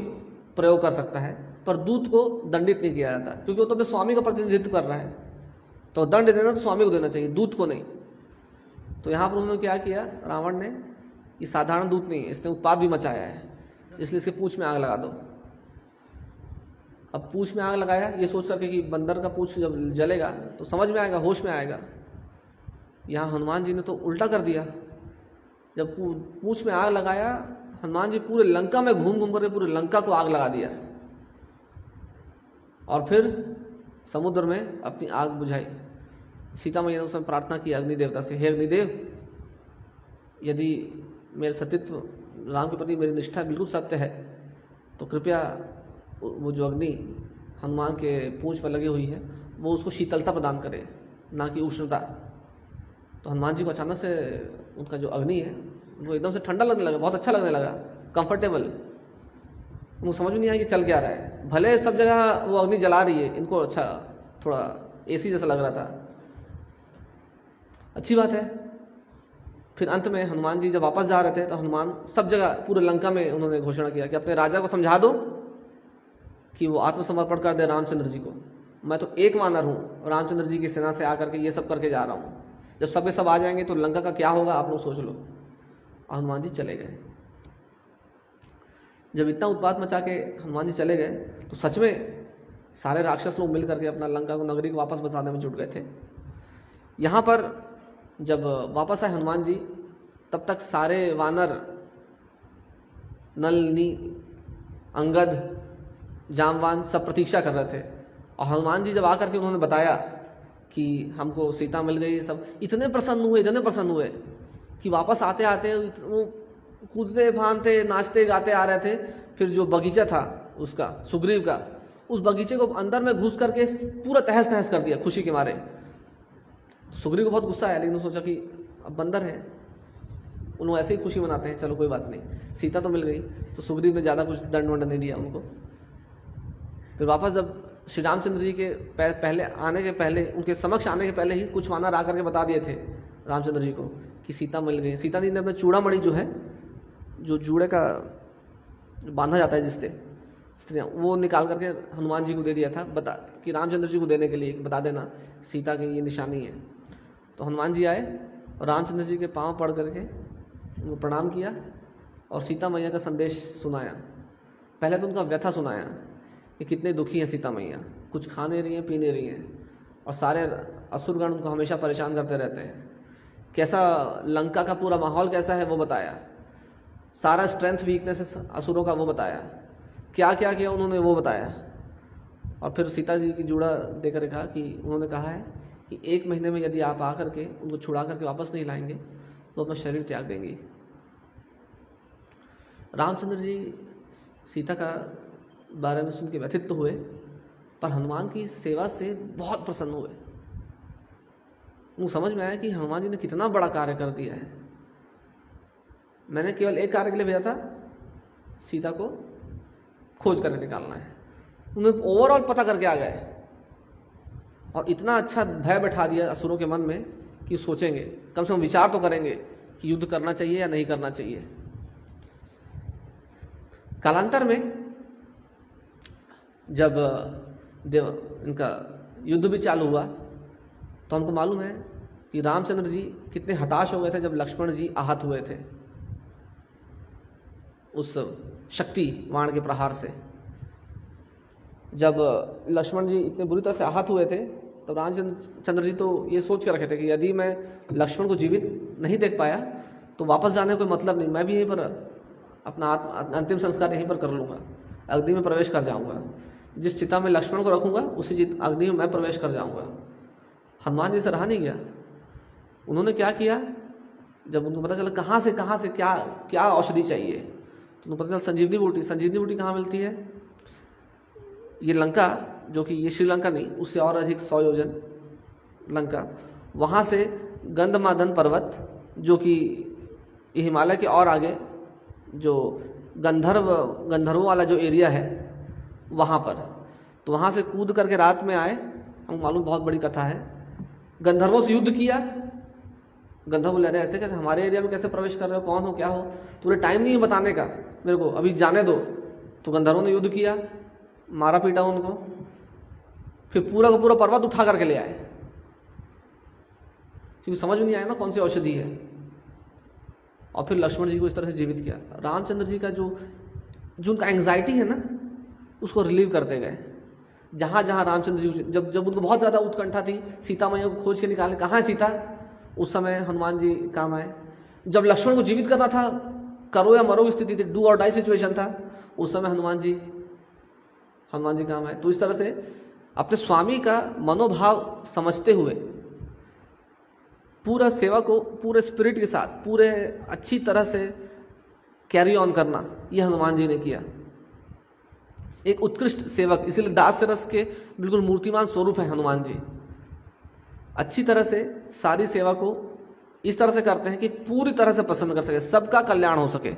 प्रयोग कर सकता है, पर दूत को दंडित नहीं किया जाता, क्योंकि वो तो अपने स्वामी का प्रतिनिधित्व कर रहा है। तो दंड देना तो स्वामी को देना चाहिए, दूत को नहीं। तो यहाँ पर उन्होंने क्या किया, रावण ने, ये साधारण दूत नहीं है, इसने उत्पात भी मचाया है, इसलिए इसके पूंछ में आग लगा दो। अब पूंछ में आग लगाया ये सोच करके कि बंदर का पूंछ जब जलेगा तो समझ में आएगा, होश में आएगा। यहाँ हनुमान जी ने तो उल्टा कर दिया। जब पूंछ में आग लगाया, हनुमान जी पूरे लंका में घूम घूम करके पूरे लंका को आग लगा दिया, और फिर समुद्र में अपनी आग बुझाई। सीता मैया ने उस समय प्रार्थना की अग्नि देवता से, हे अग्निदेव, यदि मेरे सतीत्व राम के प्रति मेरी निष्ठा बिल्कुल सत्य है तो कृपया वो जो अग्नि हनुमान के पूंछ पर लगी हुई है वो उसको शीतलता प्रदान करे, ना कि उष्णता। तो हनुमान जी को अचानक से उनका जो अग्नि है वो एकदम से ठंडा लगने लगा, बहुत अच्छा लगने लगा, कंफर्टेबल। उनको समझ में नहीं आया कि चल क्या रहा है। भले सब जगह वो अग्नि जला रही है, इनको अच्छा थोड़ा एसी जैसा लग रहा था, अच्छी बात है। फिर अंत में हनुमान जी जब वापस जा रहे थे तो हनुमान सब जगह पूरे लंका में उन्होंने घोषणा किया कि अपने राजा को समझा दो कि वो आत्मसमर्पण कर दे रामचंद्र जी को। मैं तो एक वानर हूँ, रामचंद्र जी की सेना से आकर के ये सब करके जा रहा हूँ, जब सब के सब आ जाएंगे तो लंका का क्या होगा आप लोग सोच लो। हनुमान जी चले गए। जब इतना उत्पात मचा के हनुमान जी चले गए तो सच में सारे राक्षस लोग मिल करके अपना लंका को, नगरी को वापस बसाने में जुट गए थे। यहाँ पर जब वापस आए हनुमान जी, तब तक सारे वानर, नल, नी, अंगद, जामवान सब प्रतीक्षा कर रहे थे। और हनुमान जी जब आकर के उन्होंने बताया कि हमको सीता मिल गई, सब इतने प्रसन्न हुए कि वापस आते आते वो कूदते फांदते नाचते गाते आ रहे थे। फिर जो बगीचा था उसका, सुग्रीव का, उस बगीचे को अंदर में घुस करके पूरा तहस नहस कर दिया खुशी के मारे। सुग्रीव को बहुत गुस्सा आया, लेकिन सोचा कि अब बंदर है, उन लोग ऐसे ही खुशी मनाते हैं, चलो कोई बात नहीं, सीता तो मिल गई। तो सुग्रीव ने ज़्यादा कुछ दंड वंड नहीं दिया उनको। फिर वापस जब श्री रामचंद्र जी के पहले आने के पहले, उनके समक्ष आने के पहले ही कुछ वानर आकर के बता दिए थे रामचंद्र जी को कि सीता मिल गई। सीता जी ने अपना चूड़ामणि जो है, जो जूड़े का जो बांधा जाता है जिससे स्त्रियाँ, वो निकाल करके हनुमान जी को दे दिया था, बता कि रामचंद्र जी को देने के लिए, बता देना सीता की ये निशानी है। तो हनुमान जी आए और रामचंद्र जी के पांव पड़ करके उनको प्रणाम किया और सीता मैया का संदेश सुनाया। पहले तो उनका व्यथा सुनाया कि कितने दुखी हैं सीता मैया, कुछ खा नहीं रही हैं, पी नहीं रही हैं, और सारे असुरगण उनको हमेशा परेशान करते रहते हैं। कैसा लंका का पूरा माहौल कैसा है वो बताया, सारा स्ट्रेंथ वीकनेस असुरों का वो बताया, क्या क्या किया उन्होंने वो बताया। और फिर सीता जी की जूड़ा देकर कहा कि उन्होंने कहा है कि 1 महीने में यदि आप आकर के उनको छुड़ा करके वापस नहीं लाएंगे तो अपना शरीर त्याग देंगी। रामचंद्र जी सीता का बारे में सुन के व्यथित तो हुए, पर हनुमान की सेवा से बहुत प्रसन्न हुए। उनको समझ में आया कि हनुमान जी ने कितना बड़ा कार्य कर दिया है। मैंने केवल एक कार्य के लिए भेजा था, सीता को खोज करके निकालना है। उन्हें ओवरऑल पता करके आ गए और इतना अच्छा भय बैठा दिया असुरों के मन में कि सोचेंगे, कम से कम विचार तो करेंगे कि युद्ध करना चाहिए या नहीं करना चाहिए। कालांतर में जब इनका युद्ध भी चालू हुआ तो हमको मालूम है कि रामचंद्र जी कितने हताश हो गए थे जब लक्ष्मण जी आहत हुए थे उस शक्ति बाण के प्रहार से। जब लक्ष्मण जी इतने बुरी तरह से आहत हुए थे तो रामचंद्र जी तो ये सोच कर रखे थे कि यदि मैं लक्ष्मण को जीवित नहीं देख पाया तो वापस जाने का कोई मतलब नहीं, मैं भी यहीं पर अपना अंतिम संस्कार यहीं पर कर लूँगा, अग्नि में प्रवेश कर जाऊँगा। जिस चिता में लक्ष्मण को रखूँगा उसी अग्नि में मैं प्रवेश कर जाऊँगा। हनुमान जी से रहा नहीं गया। उन्होंने क्या किया, जब उनको पता चला कहाँ से क्या औषधि चाहिए तो उनको पता चला संजीवनी बूटी। संजीवनी बूटी कहाँ मिलती है, ये लंका, जो कि ये श्रीलंका नहीं, उससे और अधिक 100 योजन लंका, वहाँ से गंधमादन पर्वत, जो कि हिमालय के और आगे जो गंधर्वों वाला जो एरिया है वहाँ पर, तो वहाँ से कूद करके रात में आए। हमको मालूम बहुत बड़ी कथा है। गंधर्वों से युद्ध किया गंधर्व बोले, अरे ऐसे कैसे, हमारे एरिया में कैसे प्रवेश कर रहे हो, कौन हो, क्या हो, तुम्हें टाइम नहीं है बताने का मेरे को, अभी जाने दो। तो गंधर्वों ने युद्ध किया, मारा पीटा उनको, फिर पूरा का पूरा पर्वत उठा करके ले आए, क्योंकि समझ में नहीं आया ना कौन सी औषधि है। और फिर लक्ष्मण जी को इस तरह से जीवित किया। रामचंद्र जी का जो उनका एंग्जाइटी है ना, उसको रिलीव करते गए। जहाँ जहाँ रामचंद्र जी, जब उनको बहुत ज़्यादा उत्कंठा थी सीता मैया को खोज के निकाले, कहाँ है सीता, उस समय हनुमान जी काम आए। जब लक्ष्मण को जीवित करना था, करो या मरो की स्थिति थी, डू और डाई सिचुएशन था, उस समय हनुमान जी काम आए। तो इस तरह से अपने स्वामी का मनोभाव समझते हुए पूरा सेवा को पूरे स्पिरिट के साथ, पूरे अच्छी तरह से कैरी ऑन करना, यह हनुमान जी ने किया। एक उत्कृष्ट सेवक, इसीलिए दास रस के बिल्कुल मूर्तिमान स्वरूप है हनुमान जी। अच्छी तरह से सारी सेवा को इस तरह से करते हैं कि पूरी तरह से प्रसन्न कर सके, सबका कल्याण हो सके।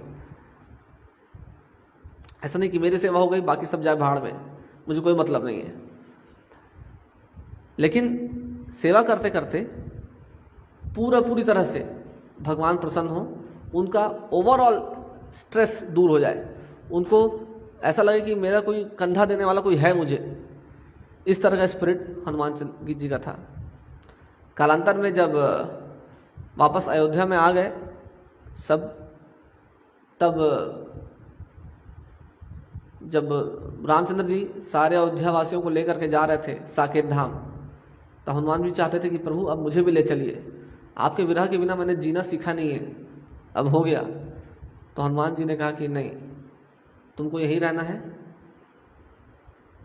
ऐसा नहीं कि मेरी सेवा हो गई बाकी सब जाए भाड़ में, मुझे कोई मतलब नहीं है। लेकिन सेवा करते करते पूरी तरह से भगवान प्रसन्न हो, उनका ओवरऑल स्ट्रेस दूर हो जाए, उनको ऐसा लगे कि मेरा कोई कंधा देने वाला कोई है मुझे। इस तरह का स्पिरिट हनुमान जी का था। कालांतर में जब वापस अयोध्या में आ गए सब, तब जब रामचंद्र जी सारे अयोध्या वासियों को लेकर के जा रहे थे साकेत धाम, तो हनुमान जी चाहते थे कि प्रभु अब मुझे भी ले चलिए, आपके विरह के बिना मैंने जीना सीखा नहीं है, अब हो गया। तो हनुमान जी ने कहा कि नहीं, तुमको यहीं रहना है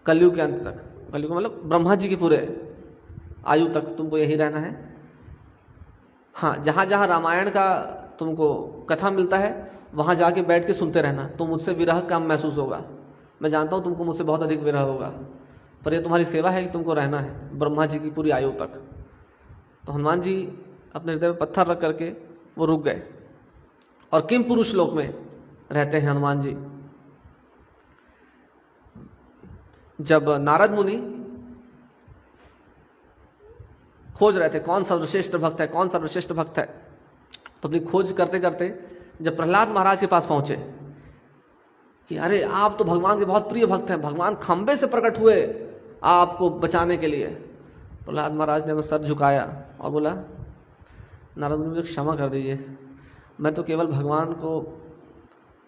कलयुग के अंत तक। कलयुग मतलब ब्रह्मा जी के पूरे आयु तक तुमको यहीं रहना है। हाँ, जहाँ जहाँ रामायण का तुमको कथा मिलता है वहाँ जाके बैठ के सुनते रहना, तो मुझसे विरह कम महसूस होगा। मैं जानता हूँ तुमको मुझसे बहुत अधिक विरह होगा, पर ये तुम्हारी सेवा है कि तुमको रहना है ब्रह्मा जी की पूरी आयु तक। तो हनुमान जी अपने हृदय में पत्थर रख करके वो रुक गए। और किम पुरुष लोक में रहते हैं हनुमान जी। जब नारद मुनि खोज रहे थे कौन सर्वश्रेष्ठ भक्त है, कौन सर्वश्रेष्ठ भक्त है, तो अपनी खोज करते करते जब प्रहलाद महाराज के पास पहुंचे कि अरे आप तो भगवान के बहुत प्रिय भक्त हैं, भगवान खंबे से प्रकट हुए आपको बचाने के लिए। प्रहलाद महाराज ने सर झुकाया और बोला, नारद मुनि मुझे क्षमा कर दीजिए, मैं तो केवल भगवान को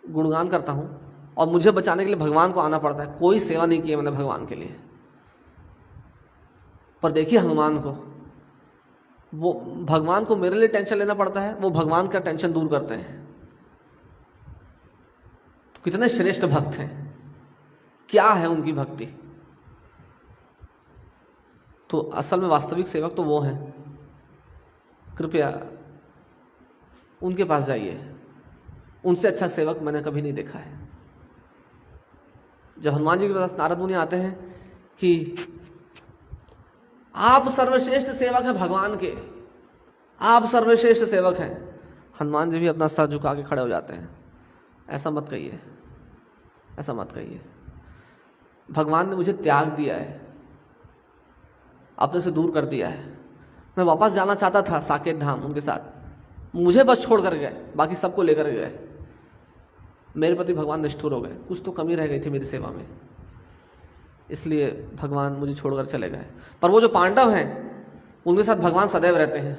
गुणगान करता हूँ और मुझे बचाने के लिए भगवान को आना पड़ता है, कोई सेवा नहीं की मैंने भगवान के लिए। पर देखिए हनुमान को, वो भगवान को मेरे लिए टेंशन लेना पड़ता है, वो भगवान का टेंशन दूर करते हैं। तो कितने श्रेष्ठ भक्त हैं, क्या है उनकी भक्ति। तो असल में वास्तविक सेवक तो वो हैं। कृपया उनके पास जाइए, उनसे अच्छा सेवक मैंने कभी नहीं देखा है। जब हनुमान जी के पास नारद मुनि आते हैं कि आप सर्वश्रेष्ठ सेवक हैं भगवान के, आप सर्वश्रेष्ठ सेवक हैं, हनुमान जी भी अपना सर झुका के खड़े हो जाते हैं। ऐसा मत कहिए, ऐसा मत कहिए। भगवान ने मुझे त्याग दिया है, अपने से दूर कर दिया है। मैं वापस जाना चाहता था साकेत धाम उनके साथ, मुझे बस छोड़ कर गए, बाकी सबको लेकर गए। मेरे प्रति भगवान निष्ठुर हो गए, कुछ तो कमी रह गई थी मेरी सेवा में, इसलिए भगवान मुझे छोड़कर चले गए। पर वो जो पांडव हैं उनके साथ भगवान सदैव रहते हैं,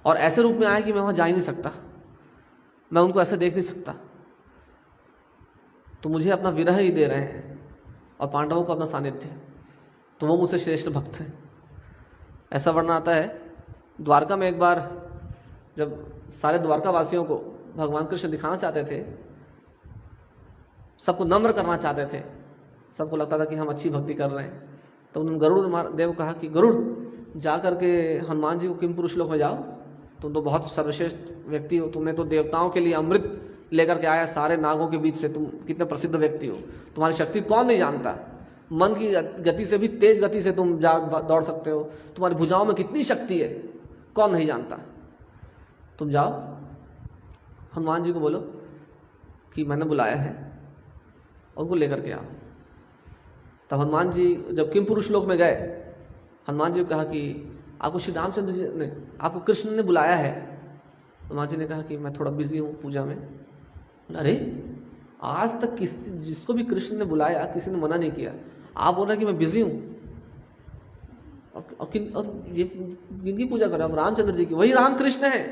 और ऐसे रूप में आए कि मैं वहाँ जा ही नहीं सकता, मैं उनको ऐसे देख नहीं सकता। तो मुझे अपना विरह ही दे रहे हैं और पांडवों को अपना सानिध्य, तो वो मुझसे श्रेष्ठ भक्त हैं। ऐसा वर्णन आता है द्वारका में एक बार जब सारे द्वारका वासियों को भगवान कृष्ण दिखाना चाहते थे, सबको नम्र करना चाहते थे, सबको लगता था कि हम अच्छी भक्ति कर रहे हैं, तो उन्होंने गरुड़ देव कहा कि गरुड़ जा करके हनुमान जी को किम पुरुष लोक में जाओ, तुम तो बहुत सर्वश्रेष्ठ व्यक्ति हो, तुमने तो देवताओं के लिए अमृत लेकर के आया सारे नागों के बीच से, तुम कितने प्रसिद्ध व्यक्ति हो, तुम्हारी शक्ति कौन नहीं जानता, मन की गति से भी तेज गति से तुम दौड़ सकते हो, तुम्हारी भुजाओं में कितनी शक्ति है, कौन नहीं जानता। तुम जाओ हनुमान जी को बोलो कि मैंने बुलाया है, उनको लेकर के आओ। तब हनुमान जी जब किम पुरुष लोक में गए, हनुमान जी को कहा कि आपको श्री रामचंद्र जी ने, आपको कृष्ण ने बुलाया है। तो माँ जी ने कहा कि मैं थोड़ा बिजी हूँ पूजा में। अरे आज तक जिसको भी कृष्ण ने बुलाया किसी ने मना नहीं किया, आप बोल रहे हैं कि मैं बिजी हूँ। और ये किनकी पूजा कर रहे हो? रामचंद्र जी की। वही राम कृष्ण है।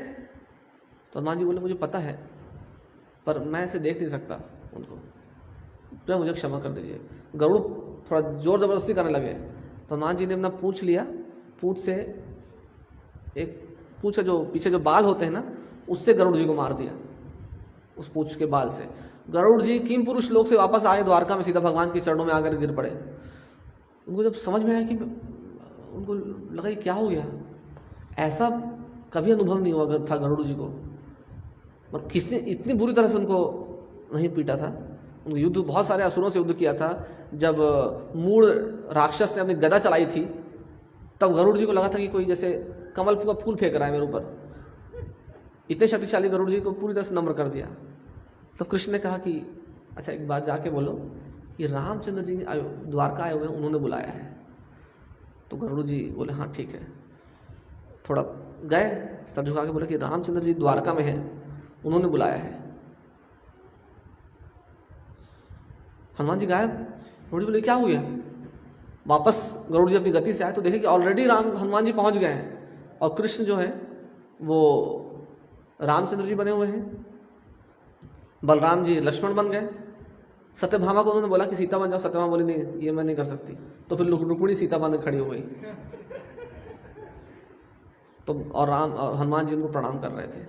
तो हनुमान जी बोले मुझे पता है, पर मैं ऐसे देख नहीं सकता उनको, तो मुझे क्षमा कर दीजिए। गरुड़ थोड़ा जोर जबरदस्ती करने लगे। तो हनुमान जी ने अपना पूंछ लिया, पूंछ से एक पूंछ का जो पीछे जो बाल होते हैं ना, उससे गरुड़ जी को मार दिया, उस पूंछ के बाल से। गरुड़ जी किम पुरुष लोक से वापस आए द्वारका में, सीधा भगवान के चरणों में आकर गिर पड़े। उनको जब समझ में आया कि उनको लगा ये क्या हो गया, ऐसा कभी अनुभव नहीं हुआ था गरुड़ जी को, और किसने इतनी बुरी तरह से उनको नहीं पीटा था। उनको युद्ध, बहुत सारे असुरों से युद्ध किया था। जब मूढ़ राक्षस ने अपनी गदा चलाई थी, तब गरुड़ जी को लगा था कि कोई जैसे कमल का फूल फेंक रहा है मेरे ऊपर। इतने शक्तिशाली गरुड़ जी को पूरी तरह से नम्र कर दिया। तो कृष्ण ने कहा कि अच्छा एक बात जाके बोलो कि रामचंद्र जी द्वारका आए हुए हैं, उन्होंने बुलाया है। तो गरुड़ जी बोले हाँ ठीक है। थोड़ा गए, सर झुका के बोले कि रामचंद्र जी द्वारका में हैं, उन्होंने बुलाया है। हनुमान जी गायब। गरुड़ जी बोले क्या हो गया? वापस गरुड़ जी अपनी गति से आए तो देखे कि ऑलरेडी हनुमान जी पहुंच गए हैं, और कृष्ण जो है वो रामचंद्र जी बने हुए हैं, बलराम जी लक्ष्मण बन गए। सत्यभामा को उन्होंने बोला कि सीता बन जाओ, सत्यभामा बोली नहीं ये मैं नहीं कर सकती। तो फिर रुक्मिणी सीता बन खड़ी हो गई। तो और हनुमान जी उनको प्रणाम कर रहे थे।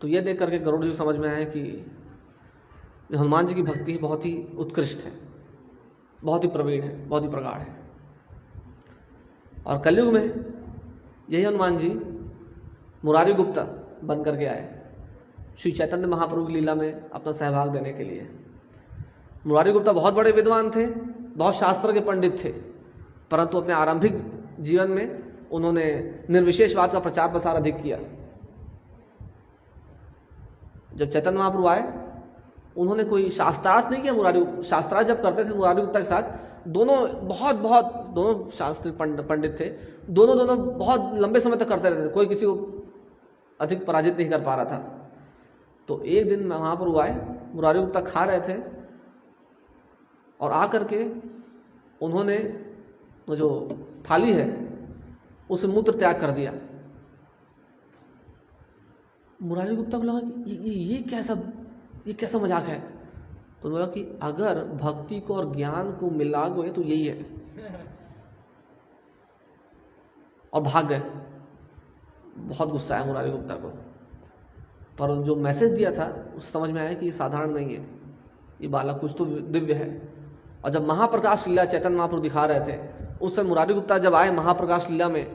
तो ये देख करके गरुड़ जी समझ में आया कि हनुमान जी की भक्ति बहुत ही उत्कृष्ट है, बहुत ही प्रवीण है, बहुत ही प्रगाढ़ है। और कलयुग में यही हनुमान जी मुरारी गुप्ता बन करके आए श्री चैतन्य महाप्रभु की लीला में अपना सहभाग देने के लिए। मुरारी गुप्ता बहुत बड़े विद्वान थे, बहुत शास्त्र के पंडित थे, परंतु अपने आरंभिक जीवन में उन्होंने निर्विशेषवाद का प्रचार प्रसार अधिक किया। जब चैतन्य महाप्रभु आए, उन्होंने कोई शास्त्रार्थ नहीं किया। शास्त्रार्थ जब करते थे मुरारी गुप्ता के साथ, दोनों शास्त्री पंडित थे, दोनों बहुत लंबे समय तक करते रहते थे, कोई किसी को अधिक पराजित नहीं कर पा रहा था। तो एक दिन महाप्रभु आए, मुरारी गुप्ता खा रहे थे, और आकर के उन्होंने वो जो थाली है उसमें मूत्र त्याग कर दिया। मुरारी गुप्ता को लगा कि ये कैसा मजाक है। तो बोला कि अगर भक्ति को और ज्ञान को मिलाओगे तो यही है, और भाग गए। बहुत गुस्सा आया मुरारी गुप्ता को, पर जो मैसेज दिया था उस समझ में आया कि ये साधारण नहीं है, ये बालक कुछ तो दिव्य है। और जब महाप्रकाश लीला चैतन्य महाप्रभु दिखा रहे थे, उस समय मुरारी गुप्ता जब आए महाप्रकाश लीला में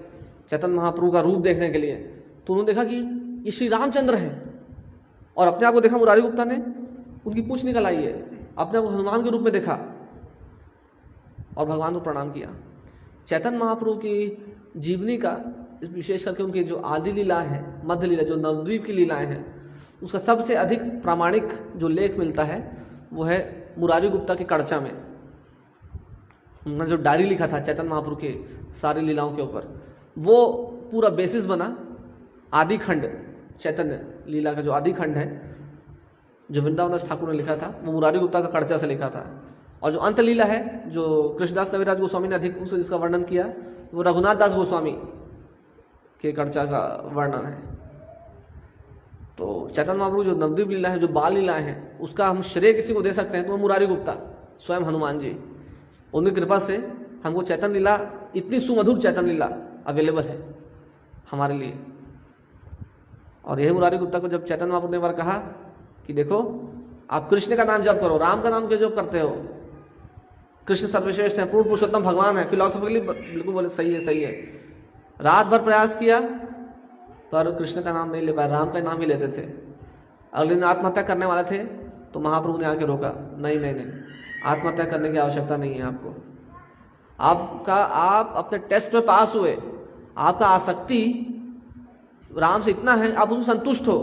चैतन्य महाप्रभु का रूप देखने के लिए, तो उन्होंने देखा कि ये श्री रामचंद्र हैं, और अपने आप को देखा मुरारी गुप्ता ने, उनकी पूंछ निकल आई है, अपने आप को हनुमान के रूप में देखा और भगवान को प्रणाम किया। चैतन्य महाप्रभु की जीवनी का, विशेष करके उनकी जो आदि लीला है, मध्य लीला, जो नवद्वीप की लीलाएं हैं, उसका सबसे अधिक प्रामाणिक जो लेख मिलता है वो है मुरारी गुप्ता के कड़चा में। उन्होंने जो डायरी लिखा था चैतन्य महाप्रभु के सारी लीलाओं के ऊपर, वो पूरा बेसिस बना आदि खंड, चैतन्य लीला का जो आदि खंड है, जो वृंदावन दास ठाकुर ने लिखा था, वो मुरारी गुप्ता का कड़चा से लिखा था। और जो अंत लीला है, जो कृष्णदास कविराज गोस्वामी ने अधिक उससे जिसका वर्णन किया, वो रघुनाथ दास गोस्वामी के कड़चा का वर्णन है। तो चैतन्य महाप्रभु जो नवद्वीप लीला है, जो बाल लीलाएं हैं, उसका हम श्रेय किसी को दे सकते हैं तो वो मुरारी गुप्ता, स्वयं हनुमान जी, उनकी कृपा से हमको चैतन्य लीला, इतनी सुमधुर चैतन्य लीला अवेलेबल है हमारे लिए। और यही मुरारी गुप्ता को जब चैतन्य महाप्रभु ने एक बार कहा कि देखो, आप कृष्ण का नाम जप करो, राम का नाम क्यों जप करते हो, कृष्ण सर्वश्रेष्ठ है, पूर्ण पुरुषोत्तम भगवान है, फिलोसॉफिकली बिल्कुल बोले सही है। रात भर प्रयास किया पर कृष्ण का नाम नहीं ले पाए, राम का नाम ही लेते थे। अगले दिन आत्महत्या करने वाले थे तो महाप्रभु ने आके रोका, नहीं, आत्महत्या करने की आवश्यकता नहीं है आपको। आप अपने टेस्ट में पास हुए, आपका आसक्ति राम से इतना है, आप उसमें संतुष्ट हो।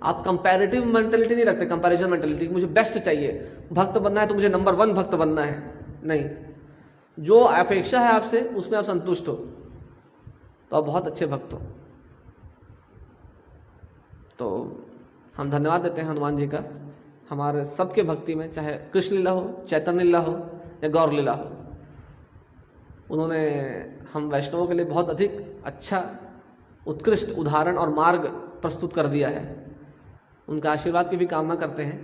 आप कंपैरेटिव मेंटेलिटी नहीं रखते, कंपैरिजन मेंटेलिटी, मुझे बेस्ट चाहिए, भक्त बनना है तो मुझे नंबर 1 भक्त बनना है। नहीं, जो अपेक्षा है आपसे उसमें आप संतुष्ट हो, तो आप बहुत अच्छे भक्त हो। तो हम धन्यवाद देते हैं हनुमान जी का हमारे सबके भक्ति में, चाहे कृष्ण लीला हो, चैतन्य लीला हो या गौर लीला हो। उन्होंने हम वैष्णवों के लिए बहुत अधिक अच्छा उत्कृष्ट उदाहरण और मार्ग प्रस्तुत कर दिया है। उनका आशीर्वाद की भी कामना करते हैं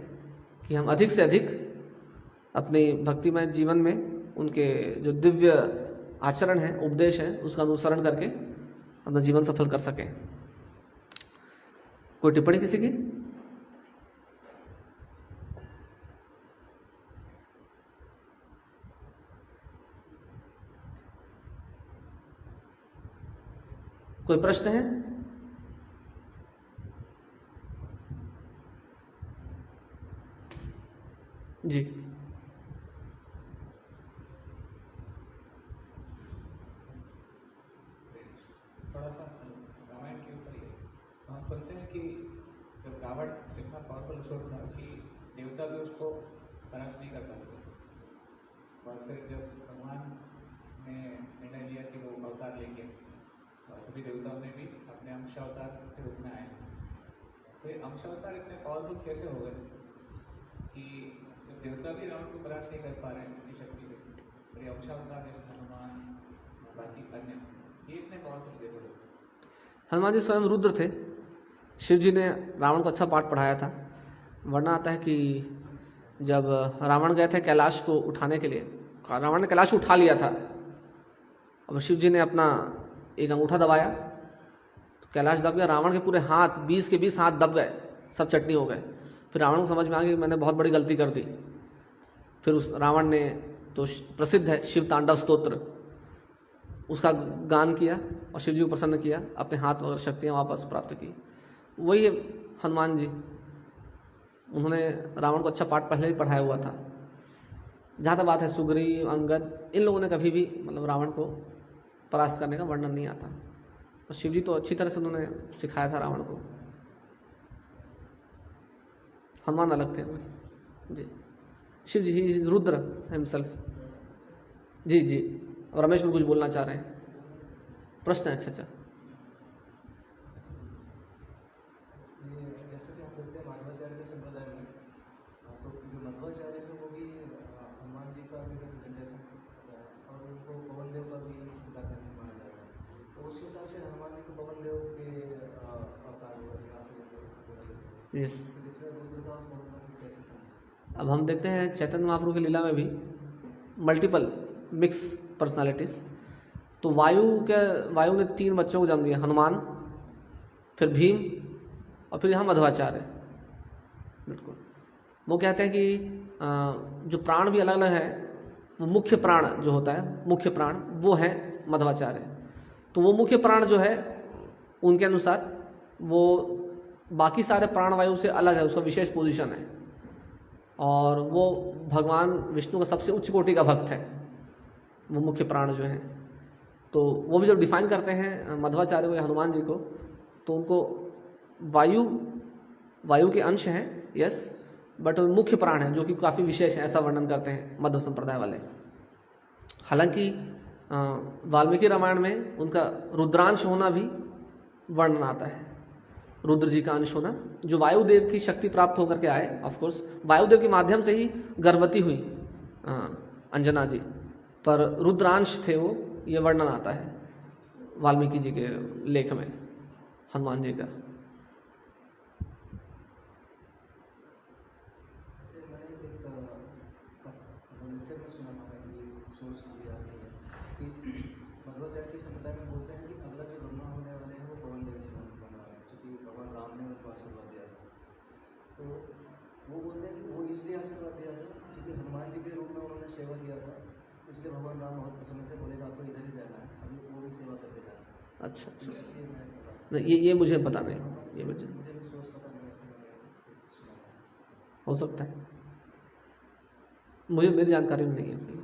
कि हम अधिक से अधिक अपनी भक्तिमय जीवन में उनके जो दिव्य आचरण है, उपदेश है, उसका अनुसरण करके अपना जीवन सफल कर सकें। कोई टिप्पणी किसी की? कोई प्रश्न है? जी। थोड़ा सा रामायण के ऊपर ही हम सुनते हैं कि जब रावण इतना पावरफुल असुर था कि देवता भी उसको परास्त नहीं कर पाते, और फिर जब भगवान ने निर्णय लिया कि वो अवतार लेंगे और सभी देवताओं ने भी अपने अंश अवतार के रूप में आए, तो ये अंश अवतार इतने पावरफुल कैसे हो गए कि जब देवता भी रावण को परास्त नहीं कर पा रहे हैं उनकी शक्ति से, तो ये अंश अवतार जैसे हनुमान बाकी अन्य ये इतने पावरफुल कैसे हो? हनुमान जी स्वयं रुद्र थे। शिव जी ने रावण को अच्छा पाठ पढ़ाया था। वर्णन आता है कि जब रावण गए थे कैलाश को उठाने के लिए, रावण ने कैलाश उठा लिया था, अब शिव जी ने अपना एक अंगूठा दबाया तो कैलाश दब गया। रावण के पूरे हाथ 20 के 20 हाथ दब गए, सब चटनी हो गए। फिर रावण को समझ में आ गया कि मैंने बहुत बड़ी गलती कर दी। फिर उस रावण ने, तो प्रसिद्ध है शिव तांडव स्तोत्र, उसका गान किया और शिव जी को प्रसन्न किया, अपने हाथ और शक्तियाँ वापस प्राप्त की। वही हनुमान जी, उन्होंने रावण को अच्छा पाठ पहले ही पढ़ाया हुआ था। जहाँ तक बात है सुग्रीव, अंगद, इन लोगों ने कभी भी मतलब रावण को परास्त करने का वर्णन नहीं आता, और शिव जी तो अच्छी तरह से उन्होंने सिखाया था रावण को। हनुमान अलग थे जी। शिव जी ही रुद्र हिमसेल्फ। जी जी, और रमेश भी कुछ बोलना चाह रहे हैं, प्रश्न है? अच्छा अच्छा। जैसे कि हम देखते हैं माधवाचार्य के संप्रदाय में, तो जो मध्वाचार्य थे वो भी हनुमान जी का भी जनरेशन और उनको पवन देव का भी उनका कैसे माना जाता है, तो उस हिसाब से हनुमान जी को पवन देव के अवतार हुआ यस। इसमें रुद्र का पवन देव कैसे समझे? अब हम देखते हैं चैतन्य महाप्रभु की लीला में भी मल्टीपल मिक्स पर्सनालिटीज़। तो वायु ने 3 बच्चों को जन्म दिया, हनुमान, फिर भीम, और फिर यहाँ मध्वाचार्य। बिल्कुल, वो कहते हैं कि जो प्राण भी अलग अलग है, वो मुख्य प्राण जो होता है, मुख्य प्राण वो है मध्वाचार्य। तो वो मुख्य प्राण जो है उनके अनुसार वो बाकी सारे प्राण वायु से अलग है, उसका विशेष पोजीशन है, और वो भगवान विष्णु का सबसे उच्च कोटि का भक्त है, वो मुख्य प्राण जो है। तो वो भी जब डिफाइन करते हैं मध्वाचार्य को या हनुमान जी को, तो उनको वायु के अंश हैं, यस, बट मुख्य प्राण है जो कि काफ़ी विशेष है, ऐसा वर्णन करते हैं मध्व संप्रदाय वाले। हालांकि वाल्मीकि रामायण में उनका रुद्रांश होना भी वर्णन आता है, रुद्र जी का अंश होना, जो वायुदेव की शक्ति प्राप्त होकर के आए। ऑफ कोर्स वायुदेव के माध्यम से ही गर्भवती हुई अंजना जी, पर रुद्रांश थे वो, ये वर्णन आता है वाल्मीकि जी के लेख में हनुमान जी का। मध्वाचार्य के संप्रदाय में बोलते हैं कि अगला जो ब्रह्मा होने वाले हैं वो पवन देव जी बना रहे हैं, क्योंकि भगवान राम ने उनको आशीर्वाद दिया था। तो वो बोलते हैं कि वो इसलिए आशीर्वाद दिया था क्योंकि हनुमान जी के रूप में उन्होंने सेवा किया था, इसलिए भगवान राम बहुत प्रसन्न थे, बोले आपको इधर ही जाना है, अभी वो भी सेवा करके जाना। अच्छा अच्छा, इसलिए मैं नहीं ये मुझे पता नहीं, ये मुझे भी सोच पता नहीं, ऐसे मैंने सुना था। हो सकता है, मुझे मेरी जानकारी में नहीं है।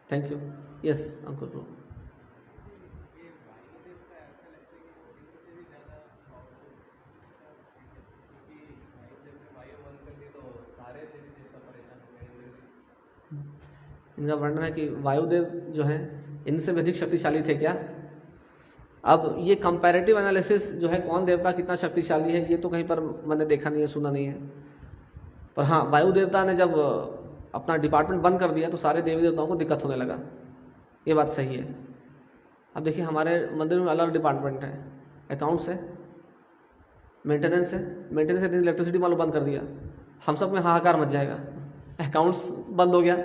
Thank you. Yes Ankur bro. इनका वर्णन है कि वायुदेव जो हैं इनसे भी अधिक शक्तिशाली थे क्या? अब ये कंपैरेटिव एनालिसिस जो है कौन देवता कितना शक्तिशाली है ये तो कहीं पर मैंने देखा नहीं है, सुना नहीं है। पर हाँ, वायु देवता ने जब अपना डिपार्टमेंट बंद कर दिया तो सारे देवी देवताओं को दिक्कत होने लगा, ये बात सही है। अब देखिए हमारे मंदिर में अलग डिपार्टमेंट है, अकाउंट्स है, मेंटेनेंस है। मेंटेनेंस से इलेक्ट्रिसिटी मान लो बंद कर दिया, हम सब में हाहाकार मच जाएगा। अकाउंट्स बंद हो गया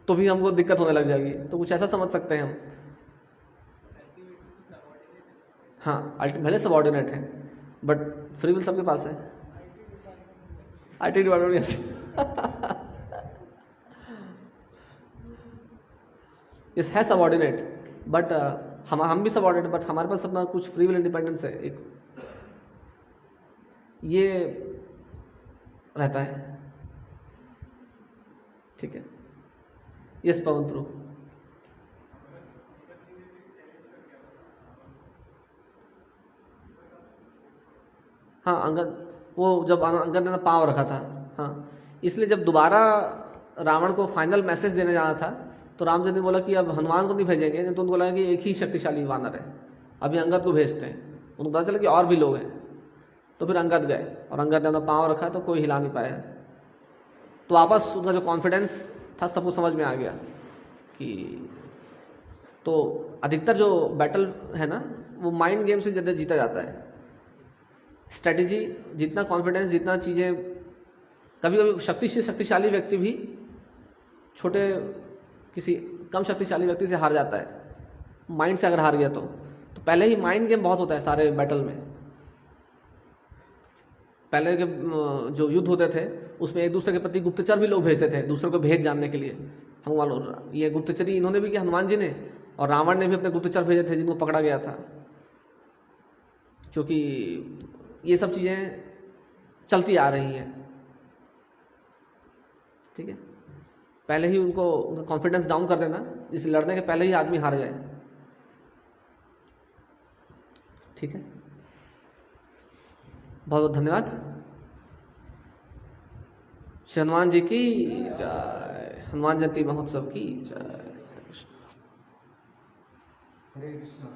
तो भी हमको दिक्कत होने लग जाएगी। तो कुछ ऐसा समझ सकते हैं हम। हाँ, भले सबऑर्डिनेट है बट फ्री विल सबके पास है। IT डिपार्टमेंट यस यस है सबऑर्डिनेट, बट हम भी सबऑर्डिनेट, बट हमारे पास अपना कुछ फ्री विल इंडिपेंडेंस है, एक ये रहता है। ठीक है, यस पवन प्रो। हाँ, अंगद, वो जब अंगद ने पाँव रखा था, हाँ, इसलिए जब दोबारा रावण को फाइनल मैसेज देने जाना था तो राम जी ने बोला कि अब हनुमान को नहीं भेजेंगे, नहीं तो उनको लगा कि एक ही शक्तिशाली वानर है, अभी अंगद को भेजते हैं। उनको पता चला कि और भी लोग हैं, तो फिर अंगद गए और अंगद ने अपना पाँव रखा तो कोई हिला नहीं पाया। तो वापस उनका जो कॉन्फिडेंस था सबको समझ में आ गया कि तो अधिकतर जो बैटल है ना वो माइंड गेम से ज़्यादा जीता जाता है। स्ट्रेटेजी, जितना कॉन्फिडेंस, जितना चीज़ें, कभी कभी शक्तिशाली व्यक्ति भी छोटे किसी कम शक्तिशाली व्यक्ति से हार जाता है, माइंड से अगर हार गया तो पहले ही माइंड गेम बहुत होता है सारे बैटल में। पहले के जो युद्ध होते थे उसमें एक दूसरे के प्रति गुप्तचर भी लोग भेजते थे दूसरे को भेद जानने के लिए। हम मालूम ये गुप्तचरी इन्होंने भी किया, हनुमान जी ने, और रावण ने भी अपने गुप्तचर भेजे थे जिनको पकड़ा गया था, क्योंकि ये सब चीज़ें चलती आ रही हैं। ठीक है, पहले ही उनका कॉन्फिडेंस डाउन कर देना, जिससे लड़ने के पहले ही आदमी हार जाए। ठीक है, बहुत बहुत धन्यवाद। श्री हनुमान जी की जय, हनुमान जयंती महोत्सव की जय। हरे कृष्णा।